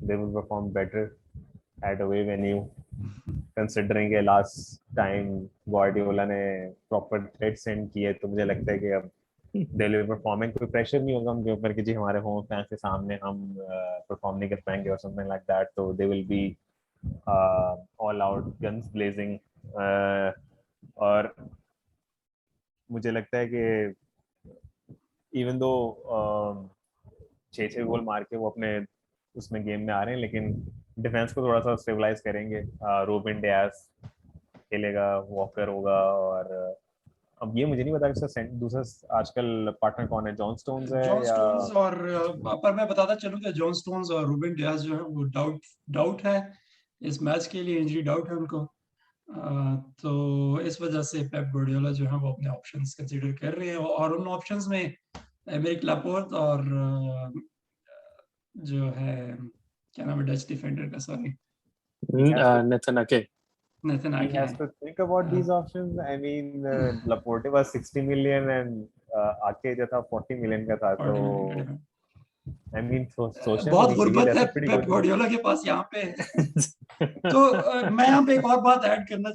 they will perform better at away venue, considering last time Guardiola ने प्रॉपर थ्रेड सेंड किए, तो मुझे लगता है कि अब दे विल परफॉर्मिंग, कोई प्रेशर नहीं होगा उनके ऊपर कि जी हमारे होम फैंस के सामने हम परफॉर्म नहीं कर पाएंगे और समथिंग लाइक दैट, तो they will be all out guns blazing. और मुझे लगता है कि इवन दो 6 गोल मार के वो अपने उसमें गेम में आ रहे हैं, लेकिन डिफेंस को थोड़ा सा स्टेबलाइज करेंगे, रूबेन डियास खेलेगा, वॉकर होगा, और अब ये मुझे नहीं पता कि दूसरा आजकल पार्टनर कौन है, जॉन स्टोन्स है जॉन या स्टोन्स, और पर मैं बताता चलूं कि जॉन स्टोन्स और रूबेन डियास जो है वो डाउट है इस मैच के लिए, इंजरी डाउट है उनको। तो इस वजह से पेप गार्डियोला जो है वो अपने ऑप्शंस कंसीडर कर रहे हैं, और उन ऑप्शंस में एमेरिक लापोर्ट और जो है क्या नाम है डच डिफेंडर का, sorry, Nathan Ake. Nathan he आके has to think about these options. I mean, Laporte was 60 million and Ake जो था 40 million का था, तो I mean सोचना बहुत नहीं चाहिए, गुर्बत है that's a pretty Pep good Guardiola के पास यहाँ पे। तो मैं यहाँ पे एक और बात ऐड करता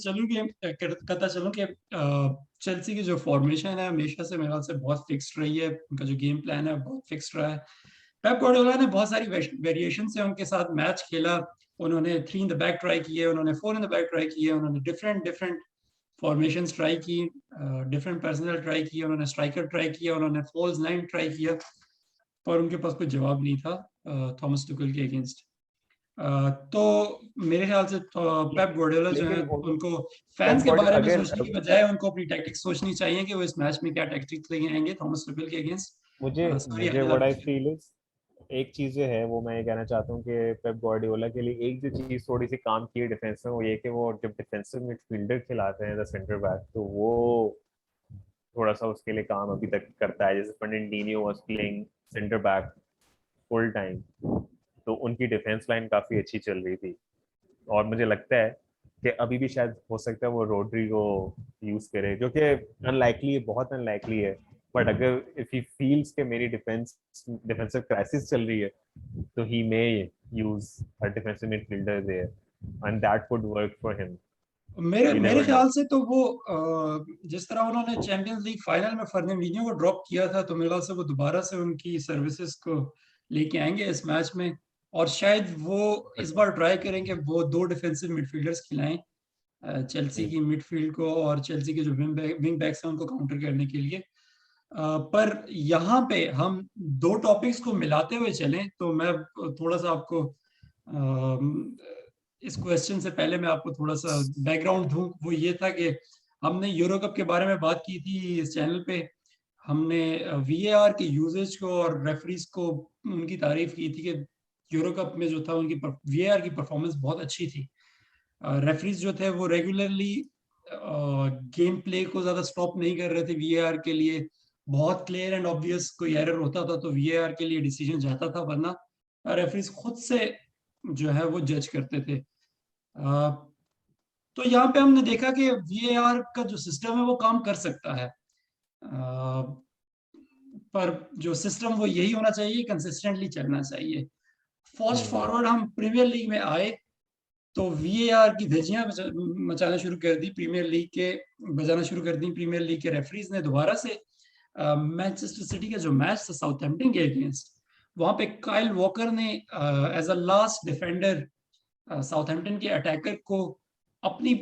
चलूँ कि चेल्सी की जो फॉर्मेशन है हमेशा से मेरे ख्याल से बहुत फिक्स्ड रही है, उनका जो गेम प्लान है बहुत फिक्स्ड रहा है। पेप गार्डियोला ने बहुत सारी वेरिएशन से उनके साथ मैच खेला, उन्होंने 3 इन द बैक ट्राई किए, उन्होंने 4 इन द बैक ट्राई किए, उन्होंने डिफरेंट फॉर्मेशंस ट्राई की, डिफरेंट पर्सनल ट्राई किया, उन्होंने स्ट्राइकर ट्राई किया, उन्होंने फॉल्स नाइन ट्राई किया, पर उनके पास कोई जवाब नहीं था थॉमस टुकल के अगेंस्ट। तो मेरे ख्याल से पेप गार्डियोला जो है लेकिन उनको पेप फैंस के बारे में अगर सोचने की बजाय उनको अपनी टैक्टिक्स सोचनी चाहिए कि वो इस मैच में क्या टैक्टिक्स लेके आएंगे थॉमस टुकल के अगेंस्ट। मुझे सॉरी मुझे आदिल, व्हाट आप आई कुछ फील इज, एक चीज जो है वो मैं ये कहना चाहता हूँ कि पेप गार्डियोला के लिए एक जो चीज थोड़ी सी काम की है डिफेंस में, वो ये कि वो जब डिफेंसिव मिडफील्डर खिलाते हैं द सेंटर बैक, तो वो थोड़ा सा उसके लिए काम अभी तक करता है। जैसे Fernandinho was playing centre back full time, तो उनकी डिफेंस लाइन काफी अच्छी चल रही थी। और मुझे लगता है कि अभी भी शायद हो सकता है वो रोड्री को यूज करे, जो कि अनलाइकली है, बहुत अनलाइकली है। बट अगर इफ ही फील्स कि मेरी डिफेंसिव क्राइसिस चल रही है, तो he may use a defensive midfielder there and that could work for him. मेरे यू मेरे नेवर नो। ख्याल से तो वो जिस तरह उन्होंने चैंपियंस लीग फाइनल में फर्नांडिन्हो को ड्रॉप किया था, तो मेरे ख्याल से वो दोबारा से उनकी सर्विसेज को लेके आएंगे इस मैच में, और शायद वो इस बार ट्राई करेंगे वो दो डिफेंसिव मिडफील्डर्स खिलाएं चेल्सी की मिडफील्ड को, और चेल्सी के जो विंग बैक्स हैं उनको काउंटर करने के लिए। पर यहाँ पे हम दो टॉपिक्स को मिलाते हुए चलें तो मैं थोड़ा सा आपको इस क्वेश्चन से पहले मैं आपको थोड़ा सा बैकग्राउंड दूं। वो ये था कि हमने यूरो कप के बारे में बात की थी इस चैनल पे, हमने वीएआर के यूजेज को और रेफरीज को उनकी तारीफ की थी कि यूरो कप में जो था उनकी वीएआर की परफॉर्मेंस बहुत अच्छी थी। रेफरीज जो थे वो रेगुलरली गेम प्ले को ज्यादा स्टॉप नहीं कर रहे थे वीएआर के लिए। बहुत क्लियर एंड ऑब्वियस कोई एरर होता था तो वीएआर के लिए डिसीजन जाता था, वरना रेफरीज खुद से जो है वो जज करते थे। अ, तो यहाँ पे हमने देखा कि वीएआर का जो सिस्टम है वो काम कर सकता है, पर जो सिस्टम वो यही होना चाहिए, कंसिस्टेंटली चलना चाहिए। फास्ट फॉरवर्ड हम प्रीमियर लीग में आए तो वीएआर की धज्जियां मचाना शुरू कर दी, प्रीमियर लीग के बजाना शुरू कर दी प्रीमियर लीग के रेफरीज ने दोबारा से। मैनचेस्टर सिटी का जो मैच था साउथहैम्पटन के अगेंस्ट, वहां पे काइल वॉकर ने as a last defender Southampton के अटैकर को अपनी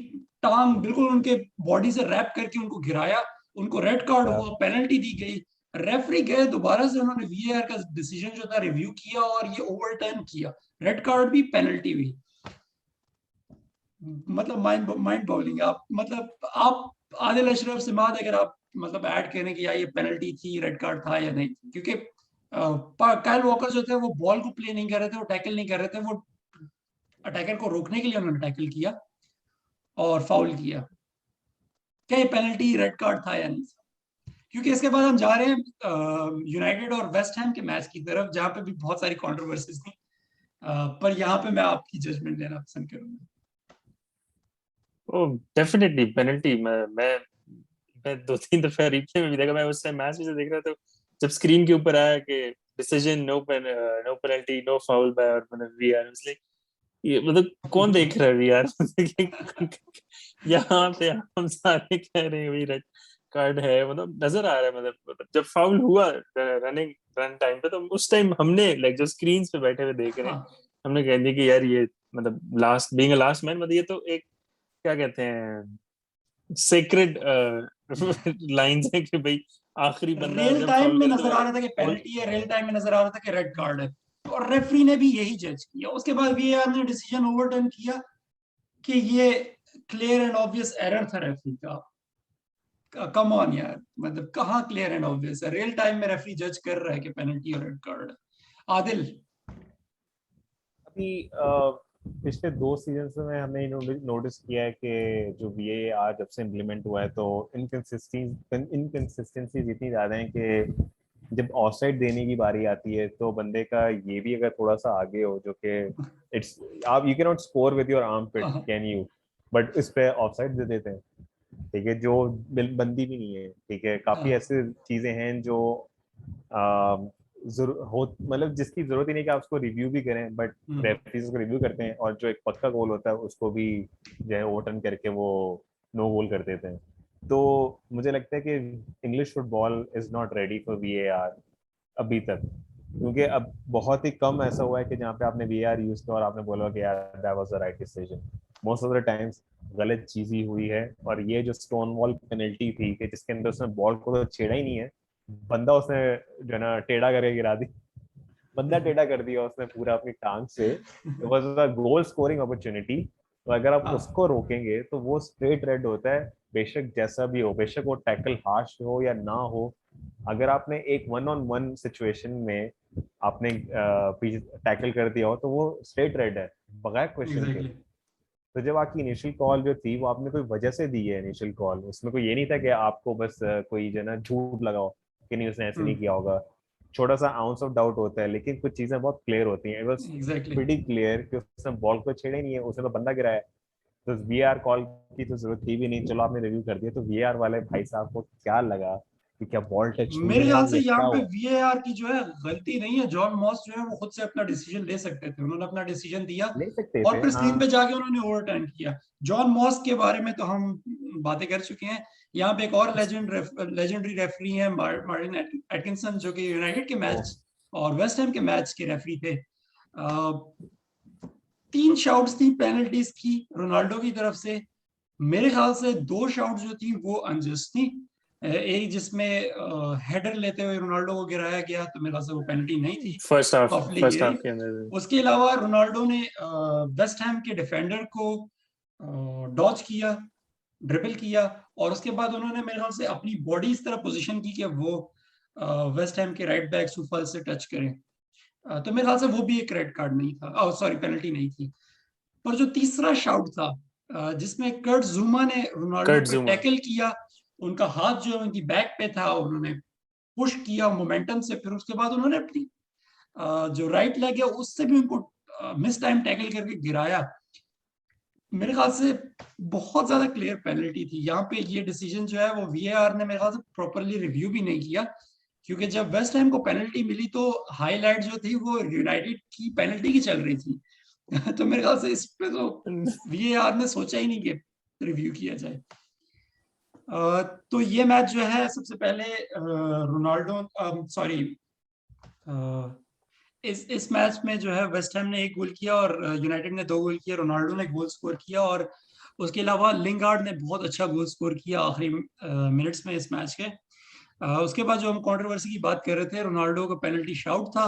टांग बिल्कुल उनके बॉडी से रैप करके उनको गिराया, उनको रेड कार्ड हुआ, पेनल्टी दी गई। रेफरी गए दोबारा से, उन्होंने वीएआर का डिसीजन जो था रिव्यू किया और ये ओवरटर्न किया, रेड कार्ड भी पेनल्टी भी। मतलब माइंड बॉगलिंग। आप मतलब आप आदिल अशरफ से बाद अगर आप मतलब ऐड करें कि यार ये पेनल्टी थी, रेड कार्ड था या नहीं, क्योंकि काइल वॉकर जो थे वो बॉल को प्ले नहीं कर रहे थे, वो टैकल नहीं कर रहे थे, वो अटैकर को रोकने के लिए उन्होंने टैकल किया और फाउल किया। क्या ये पेनल्टी रेड कार्ड था या नहीं? क्योंकि इसके बाद हम जा रहे हैं यूनाइटेड और वेस्ट हैम के मैच की तरफ, जहां पे भी बहुत सारी कंट्रोवर्सीज थी, पर यहाँ पे मैं आपकी जजमेंट लेना पसंद करूंगा। ओ डेफिनेटली पेनल्टी। मैं दो तीन दफा रिप्ले में भी देखा। मैं उस टाइम मैच में से देख रहा था, जब स्क्रीन के ऊपर आया कि decision no penalty no foul by, और मैंने वीआर लाइक ये मतलब कौन देख रहा है वीआर? यहाँ पे हम सारे कह रहे हैं वही रेड कार्ड है, मतलब नजर आ रहा है। मतलब जब फाउल हुआ रन टाइम पे, तो उस टाइम हमने लाइक जो स्क्रीन पे बैठे हुए देख रहे हैं, हाँ हमने कह दिया कि यार ये मतलब last being a last man, मतलब ये तो एक क्या कहते हैं सेक्रेड लाइंस है कि भाई आखिरी बंदा रियल जब टाइम फाउल में करे नजर तो आ रहा था कि पेनल्टी है, रियल टाइम में नजर आ रहा था कि रेड कार्ड है, और रेफरी ने भी यही जज किया। उसके बाद वीएआर ने डिसीजन ओवरटर्न किया कि ये क्लियर एंड ऑब्वियस एरर था रेफरी का। कम ऑन यार, मतलब कहाँ क्लियर एंड ऑब्वियस है? रियल टाइम में रेफरी जज कर रहा है कि पेनल्टी और रेड कार्ड है। आदिल। अभी पिछले 2 सीजन में हमने नोटिस किया है कि जो VAR जब से इम्प्लीमेंट हुआ है, तो इनकंसिस्टेंसीज इतनी ज्यादा है कि जब ऑफसाइड देने की बारी आती है, तो बंदे का ये भी अगर थोड़ा सा आगे हो, जो कि इट्स आप you can not score with your armpit can you, but इस पे ऑफसाइड दे देते हैं। ठीक है, जो बंदी भी नहीं है। ठीक है, काफी ऐसी चीजें हैं जो मतलब जिसकी जरूरत ही नहीं कि आप उसको रिव्यू भी करें, बट रेफरीज उसको रिव्यू करते हैं, और जो एक पक्का गोल होता है उसको भी जो है ओवरटर्न करके वो नो गोल कर देते हैं। तो मुझे लगता है कि English football is not ready for VAR अभी तक, क्योंकि अब बहुत ही कम ऐसा हुआ है कि जहाँ पे आपने VAR यूज किया और आपने बोला कि यार that was the right decision. Most of the times गलत चीज ही हुई है। और ये जो स्टोन वॉल पेनल्टी थी कि जिसके अंदर उसने बॉल को तो छेड़ा ही नहीं है, बंदा उसने जो है ना टेढ़ा करके गिरा दी, बंदा टेढ़ा कर दिया उसने पूरा अपनी टांग से। It was a goal scoring opportunity. तो अगर आप हाँ उसको रोकेंगे तो वो स्ट्रेट रेड होता है, बेशक जैसा भी हो, बेशक वो टैकल हार्श हो या ना हो। अगर आपने एक 1-on-1 सिचुएशन में आपने टैकल कर दिया हो तो वो स्ट्रेट रेड है, बगैर क्वेश्चन के। एग्जैक्टली। तो जब आपकी इनिशियल कॉल जो थी वो आपने कोई वजह से दी है, इनिशियल कॉल उसमें कोई ये नहीं था कि आपको बस कोई जो है ना झूठ लगाओ कि नहीं उसने ऐसे नहीं किया होगा। छोटा सा आउंस ऑफ डाउट होता है, लेकिन कुछ चीजें बहुत क्लियर होती हैं। It was exactly. Pretty clear कि उसने बॉल को छेड़ा ही नहीं है, उसने तो बंदा गिराया है। तो वीआर कॉल की तो जरूरत थी भी नहीं, चलो आपने रिव्यू कर दिया। तो वीआर वाले भाई साहब को क्या लगा कि क्या बॉल टच हुई मेरे है ख्याल से या यहाँ क्या पे हुआ? वीएआर की जो है गलती नहीं है, जॉन मॉस जो है वो खुद से अपना डिसीजन ले सकते थे, उन्होंने अपना डिसीजन दिया ले सकते और थे फिर हाँ। स्क्रीन पे जाके उन्होंने ओवरटर्न किया। जॉन मॉस के बारे में तो हम बातें कर चुके हैं। यहाँ पे एक और लेजेंडरी रेफरी है मार्टिन एटकिंसन, जो कि यूनाइटेड के ओ, मैच और वेस्ट हैम के मैच के रेफरी थे। 3 शाउट्स थी पेनल्टीज की रोनाल्डो की तरफ से। मेरे ख्याल से 2 शाउट जो थी वो अनजस्ट थी। एक जिसमें हेडर लेते हुए रोनाल्डो को गिराया गया, तो मेरे ख्याल से वो पेनल्टी नहीं थी, सॉफ्टली फर्स्ट गिरी। हाफ के अंदर। उसके अलावा रोनाल्डो ने वेस्ट हैम के डिफेंडर को डॉज किया, ड्रिबल किया, और उसके बाद उन्होंने मेरे ख्याल से अपनी बॉडी इस तरह पोजीशन की कि वो वेस्ट हैम के राइट बैक सुफल से टच करें। तो मेरे ख्याल से वो भी एक रेड कार्ड नहीं था, सॉरी पेनल्टी नहीं थी। पर जो तीसरा शाउट था जिसमें कर्ट जुमा ने रोनाल्डो कर्ट पे जुमा। टैकल किया, उनका हाथ जो है उनकी बैक पे था, उन्होंने पुश किया मोमेंटम से, फिर उसके बाद उन्होंने अपनी जो राइट लेग है उससे भी उनको मिस टाइम टैकल करके गिराया। मेरे ख्याल से बहुत ज्यादा क्लियर पेनल्टी थी यहाँ पे। ये डिसीजन जो है वो वीएआर ने मेरे ख्याल से प्रॉपरली रिव्यू भी नहीं किया, क्योंकि जब वेस्ट हैम को पेनल्टी मिली तो हाईलाइट जो थी वो यूनाइटेड की पेनल्टी की चल रही थी। तो मेरे ख्याल से इस पे तो वीएआर ने सोचा ही नहीं कि रिव्यू किया जाए। तो ये मैच जो है सबसे पहले रोनाल्डो सॉरी इस मैच में जो है वेस्ट हैम ने 1 गोल किया और यूनाइटेड ने 2 गोल किया। रोनाल्डो ने 1 गोल स्कोर किया और उसके अलावा लिंगार्ड ने बहुत अच्छा गोल स्कोर किया आखिरी मिनट्स में इस मैच के। उसके बाद जो हम कंट्रोवर्सी की बात कर रहे थे, रोनाल्डो का पेनल्टी शाउट था।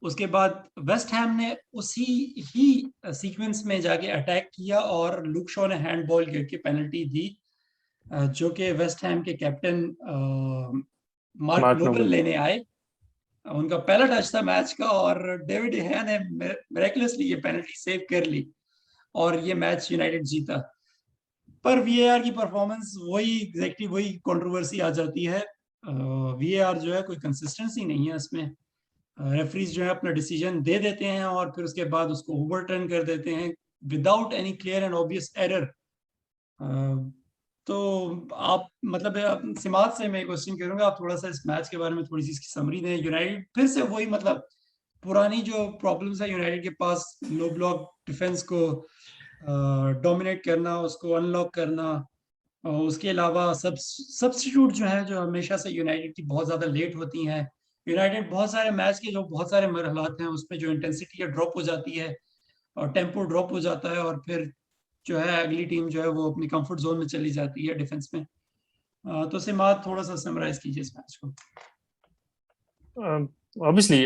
उसके बाद वेस्ट हैम ने उसी ही सीक्वेंस में जाके अटैक किया और लुक शॉ ने हैंडबॉल करके पेनल्टी दी, जो कि वेस्ट हैम के captain Mark Mark Noble Noble. लेने आए। उनका पहला टच था मैच का और डेविड हेया ने मिरेकलसली ये पेनल्टी सेव कर ली और ये मैच यूनाइटेड जीता। पर वीएआर की परफॉर्मेंस वही एग्जैक्टली वही कंट्रोवर्सी आ जाती है। वीएआर जो है कोई कंसिस्टेंसी नहीं है इसमें। रेफरीज जो है अपना डिसीजन दे देते हैं और फिर उसके बाद उसको ओवरटर्न कर देते हैं without any clear and obvious error. तो आप मतलब सिमात से मैं क्वेश्चन करूंगा, आप थोड़ा सा इस मैच के बारे में थोड़ी सी इसकी समरी दें। यूनाइटेड फिर से वही मतलब पुरानी जो प्रॉब्लम्स है यूनाइटेड के पास, लो ब्लॉक डिफेंस को डोमिनेट करना, उसको अनलॉक करना, और उसके अलावा सब्स्टिट्यूट जो है जो हमेशा से यूनाइटेड की बहुत ज्यादा लेट होती हैं। यूनाइटेड बहुत सारे मैच के जो बहुत सारे मरहलात हैं उसमें जो इंटेंसिटी है ड्रॉप हो जाती है और टेम्पो ड्रॉप हो जाता है, और फिर जो है अगली टीम जो है वो अपनी कंफर्ट जोन में चली जाती है डिफेंस में। तो सिमात थोड़ा सा समराइज कीजिए इस मैच को। ऑब्वियसली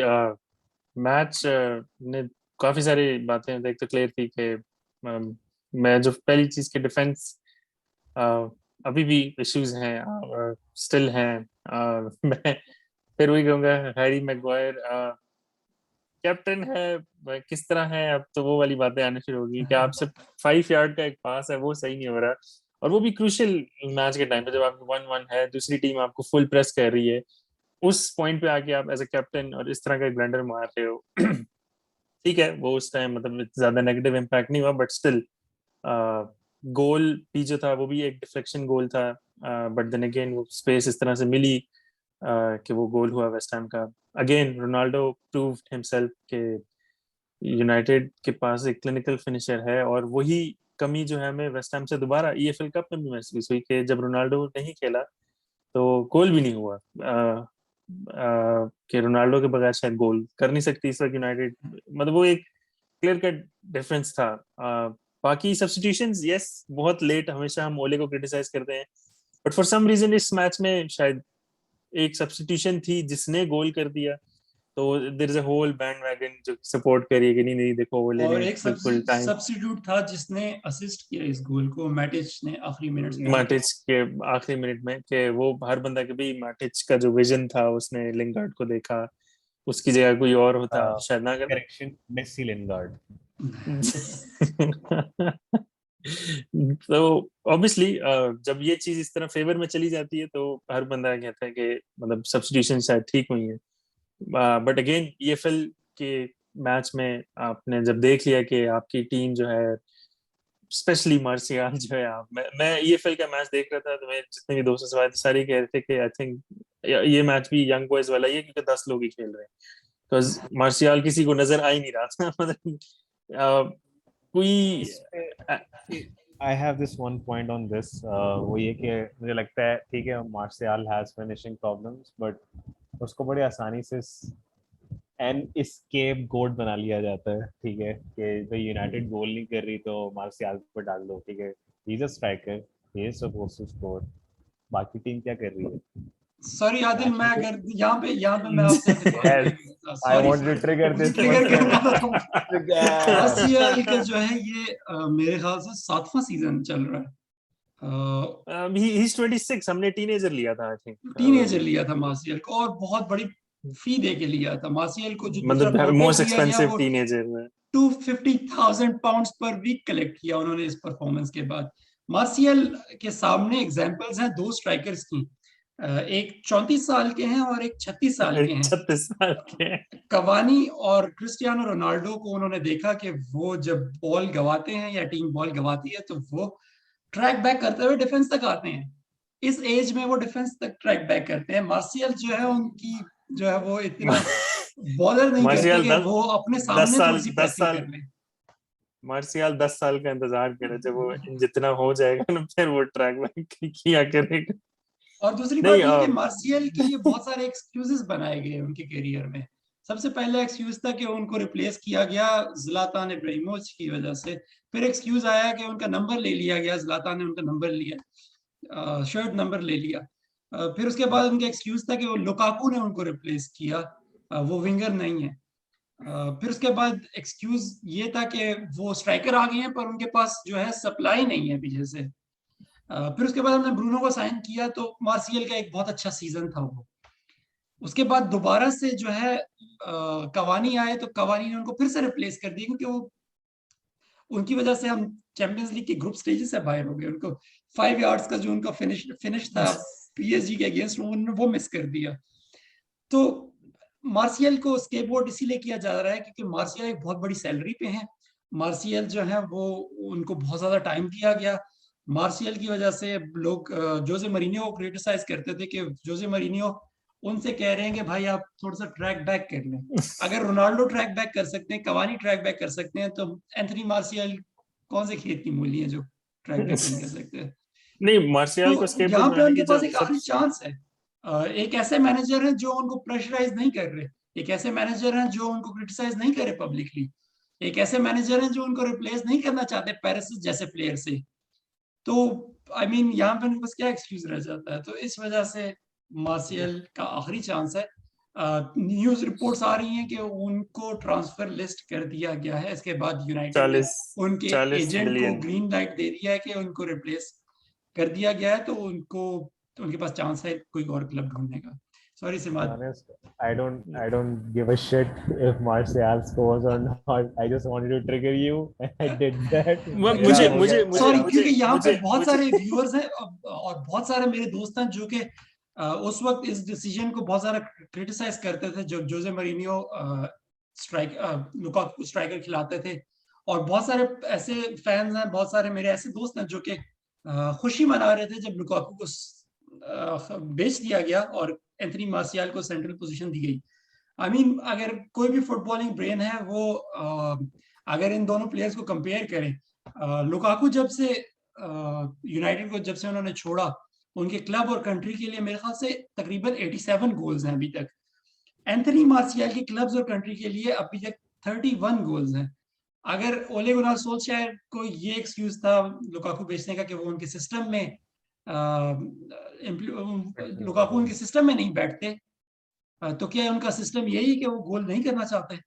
मैच ने काफी सारी बातें एक तो क्लियर थी कि मैं जो पहली चीज के डिफेंस अभी भी इश्यूज हैं, स्टिल हैं। मैं फिर वही कहूंगा, हैरी मैगवायर कैप्टन है, किस तरह है, अब तो वो वाली बातें आने शुरू होगी कि आपसे 5 यार्ड का एक पास है वो सही नहीं हो रहा, और वो भी क्रूशियल मैच के टाइम पे जब आपको 1-1 है, दूसरी टीम आपको फुल प्रेस कर रही है, उस पॉइंट पे आके आप एज ए कैप्टन और इस तरह का एक ब्लंडर मार रहे हो। ठीक है, वो उस टाइम मतलब ज्यादा नेगेटिव इम्पैक्ट नहीं हुआ, बट स्टिल गोल भी जो था वो भी एक डिफ्लेक्शन गोल था, बट देन अगेन वो स्पेस इस तरह से मिली कि वो गोल हुआ वेस्ट हैम का। अगेन रोनाल्डो प्रूव्ड हिमसेल्फ के यूनाइटेड के पास एक क्लिनिकल फिनिशर है, और वही कमी जो है हमें वेस्ट हैम से दोबारा ईएफएल कप में भी महसूस हुई कि जब रोनाल्डो नहीं खेला तो गोल भी नहीं हुआ। कि रोनाल्डो के बगैर शायद गोल कर नहीं सकती इस वक्त यूनाइटेड, मतलब वो एक क्लियर कट डिफरेंस था। बाकी सब्स्टिट्यूशंस यस बहुत लेट, हमेशा हम ओले को क्रिटिसाइज करते हैं, बट फॉर सम रीजन इस मैच में शायद एक सब्स्टिट्यूशन थी जिसने गोल कर दिया, तो there is a whole bandwagon जो सपोर्ट करिए कि नहीं देखो ओले और ने एक बिल्कुल टाइम, सब्स्टिट्यूट था जिसने असिस्ट किया इस गोल को, मैटिच ने आखिरी मिनट्स में आके। मैटिच के आखिरी मिनट में, कि वो हर बंदा के भी मैटिच का जो विजन था, उसने लिंगार्ड को देखा, उसकी जगह कोई और होता शायद ना करता। Correction, Messi Lingard. तो ऑब्वियसली जब ये चीज इस तरह फेवर में चली जाती है तो हर बंदा कहता है कि मतलब सब्स्टिट्यूशन शायद ठीक हुई है, बट अगेन ईएफएल के मैच में आपने जब देख लिया कि आपकी टीम जो है, स्पेशली मार्शियल जो है, मैं ईएफएल का मैच देख रहा था तो मैं जितने भी दोस्तों से बात सारे कह रहे थे कि आई थिंक ये मैच भी यंग बॉयज वाला ही है क्योंकि 10 लोग ही खेल रहे हैं, बिकॉज मार्शियल किसी को नजर आ ही नहीं रहा था। मतलब कोई I have this one point on this, वो ये कि मुझे लगता है ठीक है martial has finishing problems, but उसको बड़ी आसानी से एन स्केप गोट बना लिया जाता है, ठीक है, कि भाई यूनाइटेड गोल नहीं कर रही तो मार्शियल पर डाल दो, ठीक है, he is a striker, he is supposed to score, बाकी टीम क्या कर रही है? सॉरी आदिल, मैं मैच में अगर यहाँ पे मैं आपसे yes, I want to trigger मुझे this ट्रिगर one. करना था। Trigger. मार्शियल का जो है ये मेरे ख्याल से 7वां सीजन चल रहा है। ही इज 26, हमने टीनेजर लिया था आई थिंक, टीनेजर लिया था मार्शियल को और बहुत बड़ी फी दे के लिया था मार्शियल को। जो दूसरा मतलब कॉन्ट्रैक्ट मोस्ट दिया गया एक्सपेंसिव वो टीनेजर में 250,000 पाउंड्स पर वीक कलेक्ट किया उन्होंने इस परफॉर्मेंस के बाद। मार्शियल के सामने एग्जांपल्स हैं दो स्ट्राइकर्स की, एक 34 साल के हैं और एक 36 साल के हैं। 36 साल के। कवानी और क्रिस्टियानो रोनाल्डो को उन्होंने देखा कि वो जब बॉल गवाते हैं या टीम बॉल गवाती है तो वो ट्रैक बैक करते हुए डिफेंस तक आते हैं। इस एज में वो डिफेंस तक ट्रैक बैक करते हैं। मार्शियल जो है उनकी जो है वो इतना बॉलर नहीं करते मार्शियल कि 10 वो अपने 10 सामने साल थोड़ी सी 10 प्रेसिंग साल कर ले। मार्शियल 10 साल का इंतजार करे, जब वो जितना हो जाएगा ना फिर वो ट्रैक बैक किया करेगा। और दूसरी बात नहीं ये कि मार्शियल के लिए बहुत सारे एक्सक्यूजेस बनाए गए उनके करियर में। सबसे पहला एक्सक्यूज था कि उनको रिप्लेस किया गया ज़्लातान इब्राहिमोविच की वजह से। फिर एक्सक्यूज आया कि उनका नंबर ले लिया गया, ज़्लातान ने उनका नंबर लिया, शर्ट नंबर ले लिया। फिर उसके बाद उनका एक्सक्यूज था कि वो लुकाकू ने उनको रिप्लेस किया, वो विंगर नहीं है। फिर उसके बाद एक्सक्यूज ये था कि वो स्ट्राइकर आ गए हैं पर उनके पास जो है सप्लाई नहीं है पीछे से। फिर उसके बाद हमने ब्रूनो को साइन किया तो मार्शियल का एक बहुत अच्छा सीजन था वो। उसके बाद दोबारा से जो है कवानी आए तो कवानी ने उनको फिर से रिप्लेस कर दिया क्योंकि वो उनकी वजह से हम चैंपियंस लीग के ग्रुप स्टेजेस से बाहर हो गए। उनको 5 यार्ड्स का जो उनका फिनिश था पीएसजी के अगेंस्ट उन्होंने वो मिस कर दिया। तो मार्शियल को स्केपबोर्ड इसीलिए किया जा रहा है क्योंकि मार्शियल एक बहुत बड़ी सैलरी पे है। मार्शियल जो है वो उनको बहुत ज्यादा टाइम दिया गया। मार्शियल की वजह से लोग जोसे मरीनियो को क्रिटिसाइज करते थे कि जोसे मरीनियो उनसे कह रहे हैं कि भाई आप थोड़ा सा ट्रैक बैक कर लें। अगर रोनाल्डो ट्रैक बैक कर सकते हैं, कवानी ट्रैक बैक कर सकते हैं, तो एंथनी मार्शियल कौन से खेत की मूली है जो ट्रैक बैक नहीं कर सकते। नहीं मार्शियल को तो स्केपगोट यहाँ पे बनाने उनके की पास जब एक सब आखिरी चांस है। एक ऐसे मैनेजर हैं जो उनको प्रेशराइज नहीं कर रहे, एक ऐसे मैनेजर हैं जो उनको क्रिटिसाइज नहीं करे पब्लिकली, एक ऐसे मैनेजर हैं जो उनको रिप्लेस नहीं करना चाहते पेरिस जैसे प्लेयर से। तो आई मीन यहाँ पे उनके पास क्या एक्सक्यूज रह जाता है। तो इस वजह से मार्शियल का आखिरी चांस है। न्यूज रिपोर्ट्स आ रही हैं कि उनको ट्रांसफर लिस्ट कर दिया गया है। इसके बाद यूनाइटेड ने 40 उनके 40 एजेंट को मिलियन ग्रीन लाइट दे दिया है कि उनको रिप्लेस कर दिया गया है। तो उनके पास चांस है कोई और क्लब ढूंढने का। Sorry सिमाद। honest, I don't give a shit if Martial scores or not. I just wanted to trigger you. I did that. मेरा मुझे हो मुझे गया। मुझे सॉरी मुझे क्योंकि यहाँ पे मुझे बहुत मुझे सारे व्यूअर्स हैं और बहुत सारे मेरे दोस्त हैं जो कि उस वक्त इस डिसीजन को बहुत सारा क्रिटिसाइज करते थे जब जोसे मरीनियो लुकाकू स्ट्राइकर खिलाते थे। और बहुत सारे ऐसे फैंस हैं, बहुत सारे मेरे ऐसे दोस्त हैं जो कि खुशी मना रहे थे जब लुकाकू को बेच दिया गया और एंथनी मार्शियल को सेंट्रल पोजीशन दी गई। आई मीन अगर कोई भी फुटबॉलिंग ब्रेन है वो अगर इन दोनों प्लेयर्स को कंपेयर करें, लुकाकू जब से यूनाइटेड को जब से उन्होंने छोड़ा उनके क्लब और कंट्री के लिए मेरे ख्याल से तकरीबन 87 गोल्स हैं अभी तक। एंथनी मार्शियल के क्लब्स और कंट्री के लिए अभी तक 31 गोल्स हैं। अगर ओले गुनार सोल्शर को ये एक्सक्यूज था लुकाकू बेचने का कि वो उनके सिस्टम में लुकाकू उनके सिस्टम में नहीं बैठते, तो क्या उनका सिस्टम यही कि वो गोल नहीं करना चाहते?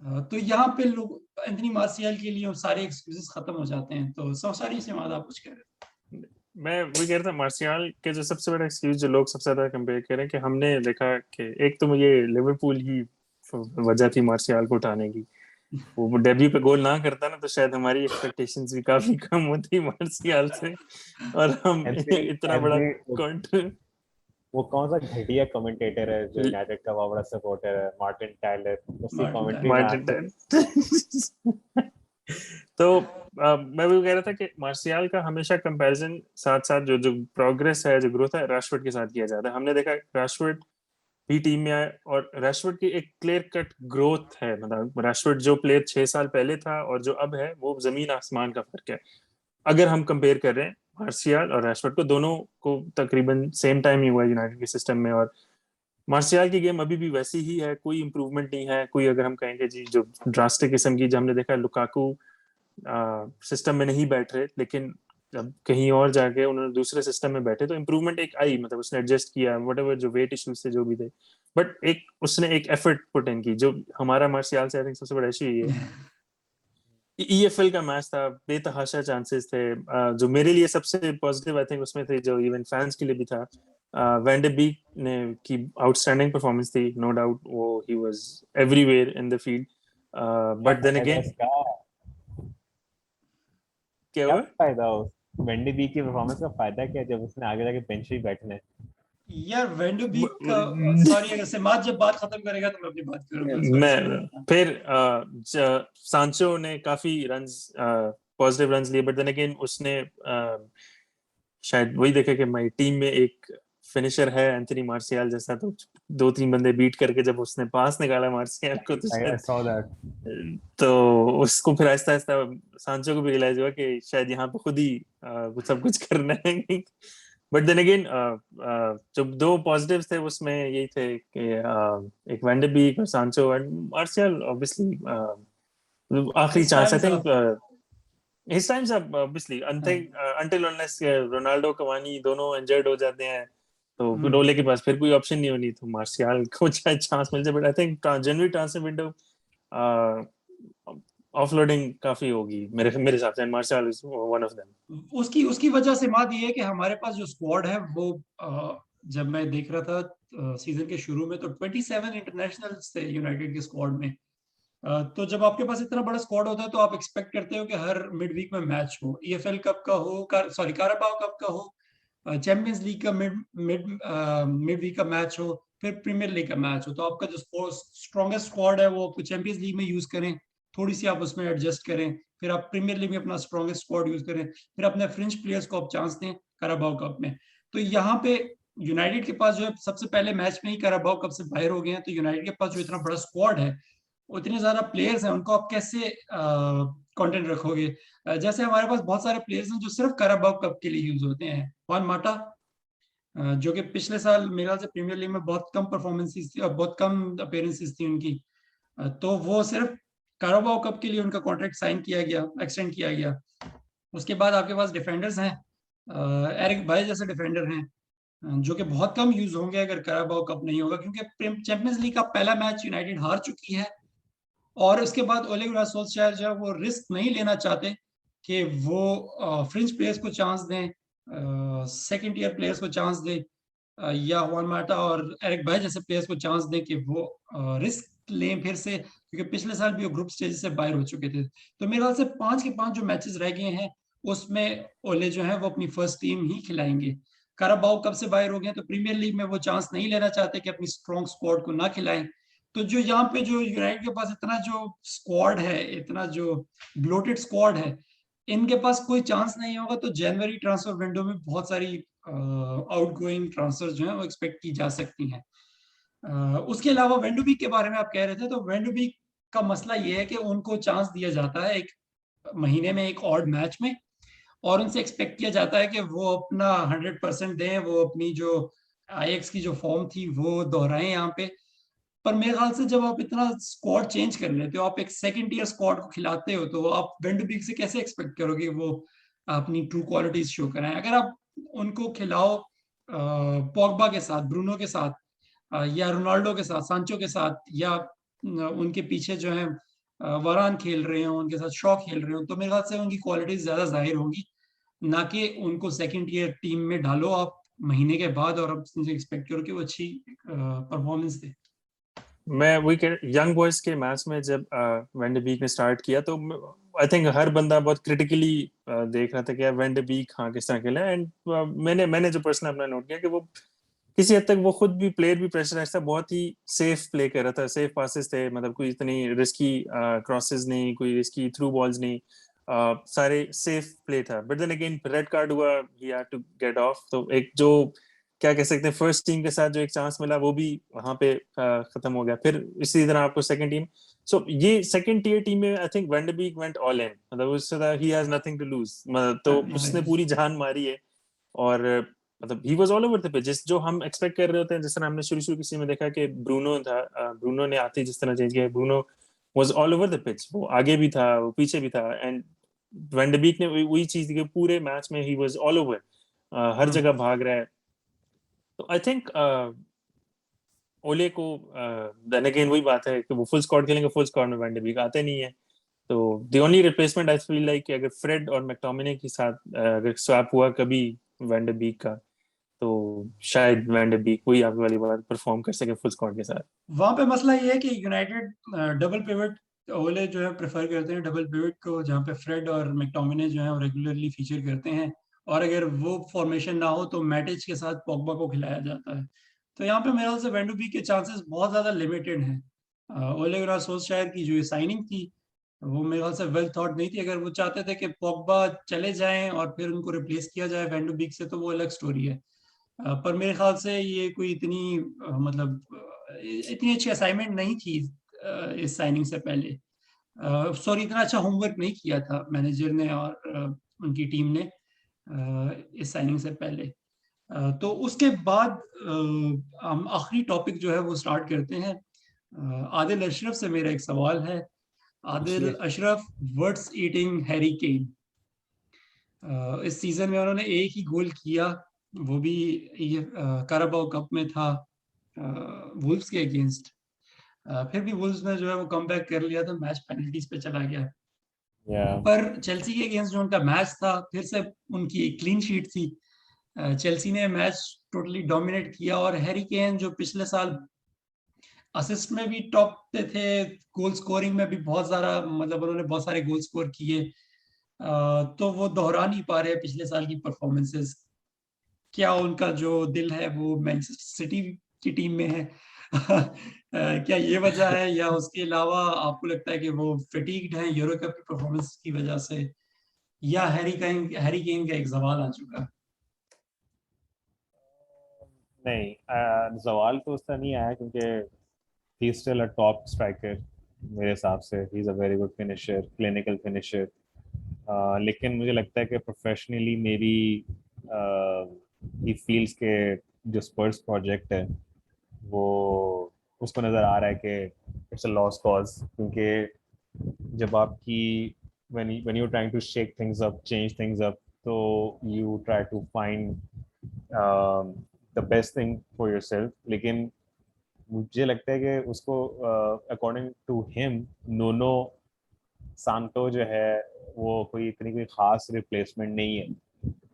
तो यहाँ पे लोग एंथनी मार्शियल के लिए सारे एक्सक्यूजेस खत्म हो जाते हैं। तो सारी से आप कुछ कह रहे थे? मैं वही कह रहा था, मार्शियल के जो सबसे बड़ा एक्सक्यूज जो लोग सबसे ज्यादा कंपेयर करें कि हमने देखा कि एक तो मुझे लिवरपूल ही वजह थी मार्शियल को उठाने की। वो डेब्यू पे गोल ना करता ना तो शायद हमारी एक्सपेक्टेशंस भी काफी कम होती मार्शियल से, और हम इतना बड़ा कंट। वो कौन सा घटिया कमेंटेटर है जो यूनाइटेड का बहुत बड़ा सपोर्टर है, मार्टिन टाइलर, उसकी कमेंट्री में तो मैं भी कह रहा था कि मार्शियल का हमेशा कंपैरिजन साथ साथ जो प्रोग्रेस है, जो ग्रोथ है, रैशफोर्ड के साथ किया जाता है। हमने देखा रैशफोर्ड भी टीम में आए और रैशफोर्ड की एक क्लियर कट ग्रोथ है। मतलब रैशफोर्ड जो प्लेयर 6 साल पहले था और जो अब है, वो जमीन आसमान का फर्क है। अगर हम कंपेयर कर रहे हैं मार्शियल और रैशफोर्ड को, दोनों को तकरीबन सेम टाइम ही हुआ यूनाइटेड के सिस्टम में, और मार्शियल की गेम अभी भी वैसी ही है, कोई इंप्रूवमेंट नहीं है। कोई अगर हम कहेंगे जी जो ड्रास्टिक किस्म की, जो हमने देखा लुकाकू सिस्टम में नहीं बैठ रहे, लेकिन जब कहीं और जाके उन्होंने दूसरे सिस्टम में बैठे तो इम्प्रूवमेंट एक आई। मतलब उसने एडजस्ट किया, व्हाटएवर जो वेट इश्यूज थे जो भी थे, बट एक उसने एक एफर्ट पुट इन की। जो हमारा मार्शियल से आई थिंक सबसे बड़ा इशू ये है। ईएफएल का मैच था, बेतहाशा चांसेस थे। जो मेरे लिए सबसे पॉजिटिव आई थिंक उसमें थे, जो इवन फैंस के लिए भी था, वैन डे बीक ने की आउटस्टैंडिंग परफॉर्मेंस थी, नो डाउट। वो he was everywhere in the field, but then again क्या फायदा वेंडी बी की परफॉर्मेंस का फायदा क्या जब उसने आगे जाके बेंच पे बैठना है? यार वेंडो बीक का, सॉरी अगर समाज जब बात खत्म करेगा तो मैं अपनी बात करूंगा। मैं फिर सांचो ने काफी रन्स, पॉजिटिव रन्स लिए, बट देन अगेन उसने शायद वही देखा कि हमारी टीम में एक फिनिशर है एंथनी मार्शियल जैसा, तो 2-3 बंदे बीट करके जब उसने पास निकाला मार्शियल को तो उसको फिर आहिस्ता आहिस्ता सांचो को भी रियलाइज हुआ कि शायद यहाँ पे खुद ही सब कुछ करना है। बट देन अगेन जो दो पॉजिटिव्स थे उसमें यही थे कि एक वैन डे बीक और सांचो, एंड मार्शियल ऑब्वियसली आखिरी चांस आई थिंक इस टाइम से obviously until unless Ronaldo Cavani दोनों इंजर्ड हो जाते हैं तो रोले के पास फिर कोई ऑप्शन नहीं होनी, तो मार्शियल को चाहे चांस मिल जाए। But I think January transfer window offloading काफी होगी मेरे हिसाब से, martial is one of them. उसकी वजह से बात ये है कि हमारे पास जो स्क्वाड है वो जब मैं देख रहा था सीजन के शुरू में तो 27 इंटरनेशनल्स थे यूनाइटेड के स्क्वाड में। तो जब आपके पास इतना बड़ा स्क्वाड होता है तो आप एक्सपेक्ट करते हो कि हर मिड वीक में मैच हो, ईएफएल कप का हो, काराबाओ कप का हो, चैंपियंस लीग का मिड वीक का मैच हो, फिर प्रीमियर लीग का मैच हो। तो आपका जो स्ट्रॉन्गेस्ट स्क्वाड है वो आपको चैंपियंस लीग में यूज करें, थोड़ी सी आप उसमें एडजस्ट करें, फिर आप प्रीमियर लीग में अपना स्ट्रॉन्गेस्ट स्क्वाड यूज करें, फिर अपने फ्रेंच प्लेयर्स को आप चांस दें काराबाओ कप में। तो यहाँ पे यूनाइटेड के पास जो है सबसे पहले मैच में ही काराबाओ कप से बाहर हो गए हैं, तो यूनाइटेड के पास जो इतना बड़ा स्क्वाड है, उतने ज्यादा प्लेयर्स हैं, उनको आप कैसे कंटेंट रखोगे? जैसे हमारे पास बहुत सारे प्लेयर्स हैं जो सिर्फ काराबाओ कप के लिए यूज होते हैं। जुआन माटा जो कि पिछले साल मेरे ख्याल से प्रीमियर लीग में बहुत कम परफॉर्मेंसेस थी और बहुत कम अपीयरेंसेस थी उनकी, तो वो सिर्फ काराबाओ कप के लिए उनका कॉन्ट्रैक्ट साइन किया गया, एक्सटेंड किया गया। उसके बाद आपके पास डिफेंडर्स हैं, एरिक भाई जैसे डिफेंडर हैं जो कि बहुत कम यूज होंगे अगर काराबाओ कप नहीं होगा, क्योंकि चैंपियंस लीग का पहला मैच यूनाइटेड हार चुकी है और उसके बाद ओले गुनार सोल्शर जो है वो रिस्क नहीं लेना चाहते कि वो फ्रेंच प्लेयर्स को चांस दें, सेकंड ईयर प्लेयर्स को चांस दें, या जुआन माटा और एरिक बाय जैसे प्लेयर्स को चांस दें कि वो रिस्क लें फिर से, क्योंकि पिछले साल भी वो ग्रुप स्टेज से बाहर हो चुके थे। तो मेरे ख्याल से 5 के 5 जो मैचेस रह गए हैं उसमें ओले जो है वो अपनी फर्स्ट टीम ही खिलाएंगे। काराबाओ कब से बाहर हो गए तो प्रीमियर लीग में वो चांस नहीं लेना चाहते कि अपनी स्ट्रॉन्ग स्क्वाड को ना खिलाएं। तो जो यहाँ पे जो यूनाइटेड के पास इतना जो स्क्वाड है, इतना जो ब्लोटेड स्क्वाड है, इनके पास कोई चांस नहीं होगा। तो जनवरी ट्रांसफर विंडो में बहुत सारी आउटगोइंग ट्रांसफर जो है वो एक्सपेक्ट की जा सकती हैं। उसके अलावा वेंडुबिक के बारे में आप कह रहे थे, तो वेंडुबिक का मसला ये है कि उनको चांस दिया जाता है एक महीने में एक ऑड मैच में, और उनसे एक्सपेक्ट किया जाता है कि वो अपना 100% दें, वो अपनी जो आईएक्स की जो फॉर्म थी वो दोहराएं यहाँ पे। पर मेरे ख्याल से जब आप इतना स्क्वाड चेंज कर लेते हो, आप एक सेकंड टियर स्क्वाड को खिलाते हो, तो आप वैन डे बीक से कैसे एक्सपेक्ट करोगे वो अपनी ट्रू क्वालिटीज शो कराएं? अगर आप उनको खिलाओ पॉगबा के साथ, ब्रूनो के साथ, या रोनाल्डो के साथ, सांचो के साथ, या उनके पीछे जो है वरान खेल रहे हो, उनके साथ शॉ खेल रहे हो, तो मेरे ख्याल से उनकी क्वालिटीज ज्यादा जाहिर होंगी, ना कि उनको सेकंड टीयर टीम में डालो आप महीने के बाद और अब उनसे एक्सपेक्ट करो कि वो अच्छी परफॉर्मेंस दे। मैं वही यंग बॉयज के मैच में जब वैन डे बीक ने स्टार्ट किया तो आई थिंक हर बंदा बहुत क्रिटिकली देख रहा था कि वैन डे बीक हाँ किस तरह खेला, एंड मैंने जो पर्सन अपना नोट किया कि वो किसी हद तक वो खुद भी प्लेयर भी प्रेशराइज था, बहुत ही सेफ प्ले कर रहा था, सेफ पासेस थे, मतलब कोई इतनी रिस्की क्रॉसेस नहीं, कोई रिस्की थ्रू बॉल्स नहीं, सारे सेफ प्ले था। But then again red card हुआ, he had to get off, तो एक जो क्या कह सकते हैं फर्स्ट टीम के साथ जो एक चांस मिला वो भी वहां पे खत्म हो गया। फिर इसी तरह आपको सेकंड टीम, सो ये सेकंड टियर टीम में I think Van De Beek went all in, मतलब उससे he has nothing to lose, तो उसने पूरी जान मारी है। और मतलब he was all over the pitch, जो हम एक्सपेक्ट कर रहे होते हैं, जिस तरह हमने शुरू किसी में देखा कि ब्रूनो था, ब्रूनो ने आते जिस तरह चेंज किया, Bruno was all over the pitch, वो आगे भी था वो पीछे भी था, एंड वैन डे बीक ने वही चीज दी, पूरे मैच में ही वाज ऑल ओवर, हर जगह भाग रहा है। तो आई थिंक ओले को देन अगेन वही बात है कि वो फुल स्क्वाड खेलेंगे, फुल स्क्वाड में वैन डे बीक आते नहीं है, तो the only replacement I feel like अगर फ्रेड और मैकटोमिने के साथ अगर स्वैप हुआ कभी वैन डे बीक का, तो शायद वैन डे बीक वही आपकी वाली बात परफॉर्म कर सके फुल स्क्वाड के साथ। वहां पे मसला ये है कि यूनाइटेड डबल पिवट, ओले जो है प्रेफर करते हैं डबल पिवट को, जहाँ पे फ्रेड और मैकटोमिने जो है वो रेगुलरली फीचर करते हैं, और अगर वो फॉर्मेशन ना हो तो मैटिच के साथ पॉगबा को खिलाया जाता है। तो यहाँ पे मेरे ख्याल से वैन डे बीक के चांसेस बहुत ज्यादा लिमिटेड हैं। ओले गुनार सोल्शरायर की जो ये साइनिंग थी वो मेरे ख्याल से वेल थॉट नहीं थी। अगर वो चाहते थे कि पॉगबा चले जाएं और फिर उनको रिप्लेस किया जाए वैन डे बीक से, तो वो अलग स्टोरी है। पर मेरे ख्याल से ये कोई इतनी मतलब इतनी अच्छी असाइनमेंट नहीं थी इस साइनिंग से पहले। सॉरी, इतना अच्छा होमवर्क नहीं किया था मैनेजर ने और उनकी टीम ने इस साइनिंग से पहले। तो उसके बाद हम आखिरी टॉपिक जो है वो स्टार्ट करते हैं। आदिल अशरफ से मेरा एक सवाल है। Adil Ashraf, what's eating Harry Kane? इस सीजन में उन्होंने एक ही गोल किया, वो भी ये काराबाओ कप में था वुल्व्स के अगेंस्ट। फिर भी वुल्व्स ने जो है वो कमबैक कर लिया था, मैच पेनल्टीज पे चला गया। पर चेल्सी के अगेंस्ट जो उनका मैच था, फिर से उनकी एक क्लीन शीट थी। चेल्सी ने मैच टोटली डोमिनेट किया, और हैरी केन जो पिछले साल असिस्ट में भी टॉप पे थे, गोल स्कोरिंग में भी बहुत सारा, मतलब उन्होंने बहुत सारे गोल स्कोर किए, तो वो दोहरा नहीं पा रहे पिछले साल की परफॉर्मेंसेस। क्या उनका जो दिल है वो मैनचेस्टर सिटी की टीम में है? क्या ये वजह है, या उसके अलावा आपको लगता है कि वो फटीग्ड हैं यूरो कप की परफॉर्मेंस की वजह से, या हैरी केन का एक सवाल आ चुका? नहीं, सवाल तो उसका नहीं आया क्योंकि he is still a top striker मेरे हिसाब से। ही is a very good finisher, clinical finisher. लेकिन मुझे लगता है कि प्रोफेशनली मेरी ही फील्स के जो स्पर्स प्रोजेक्ट है वो उसको नज़र आ रहा है कि इट्स अ लॉस्ट कॉज, क्योंकि जब आपकी when you're trying to shake things up, change things up, so you try to find the best thing for yourself. लेकिन मुझे लगता है कि उसको अकॉर्डिंग टू हिम नोनो सांतो जो है वो कोई इतनी कोई खास रिप्लेसमेंट नहीं है,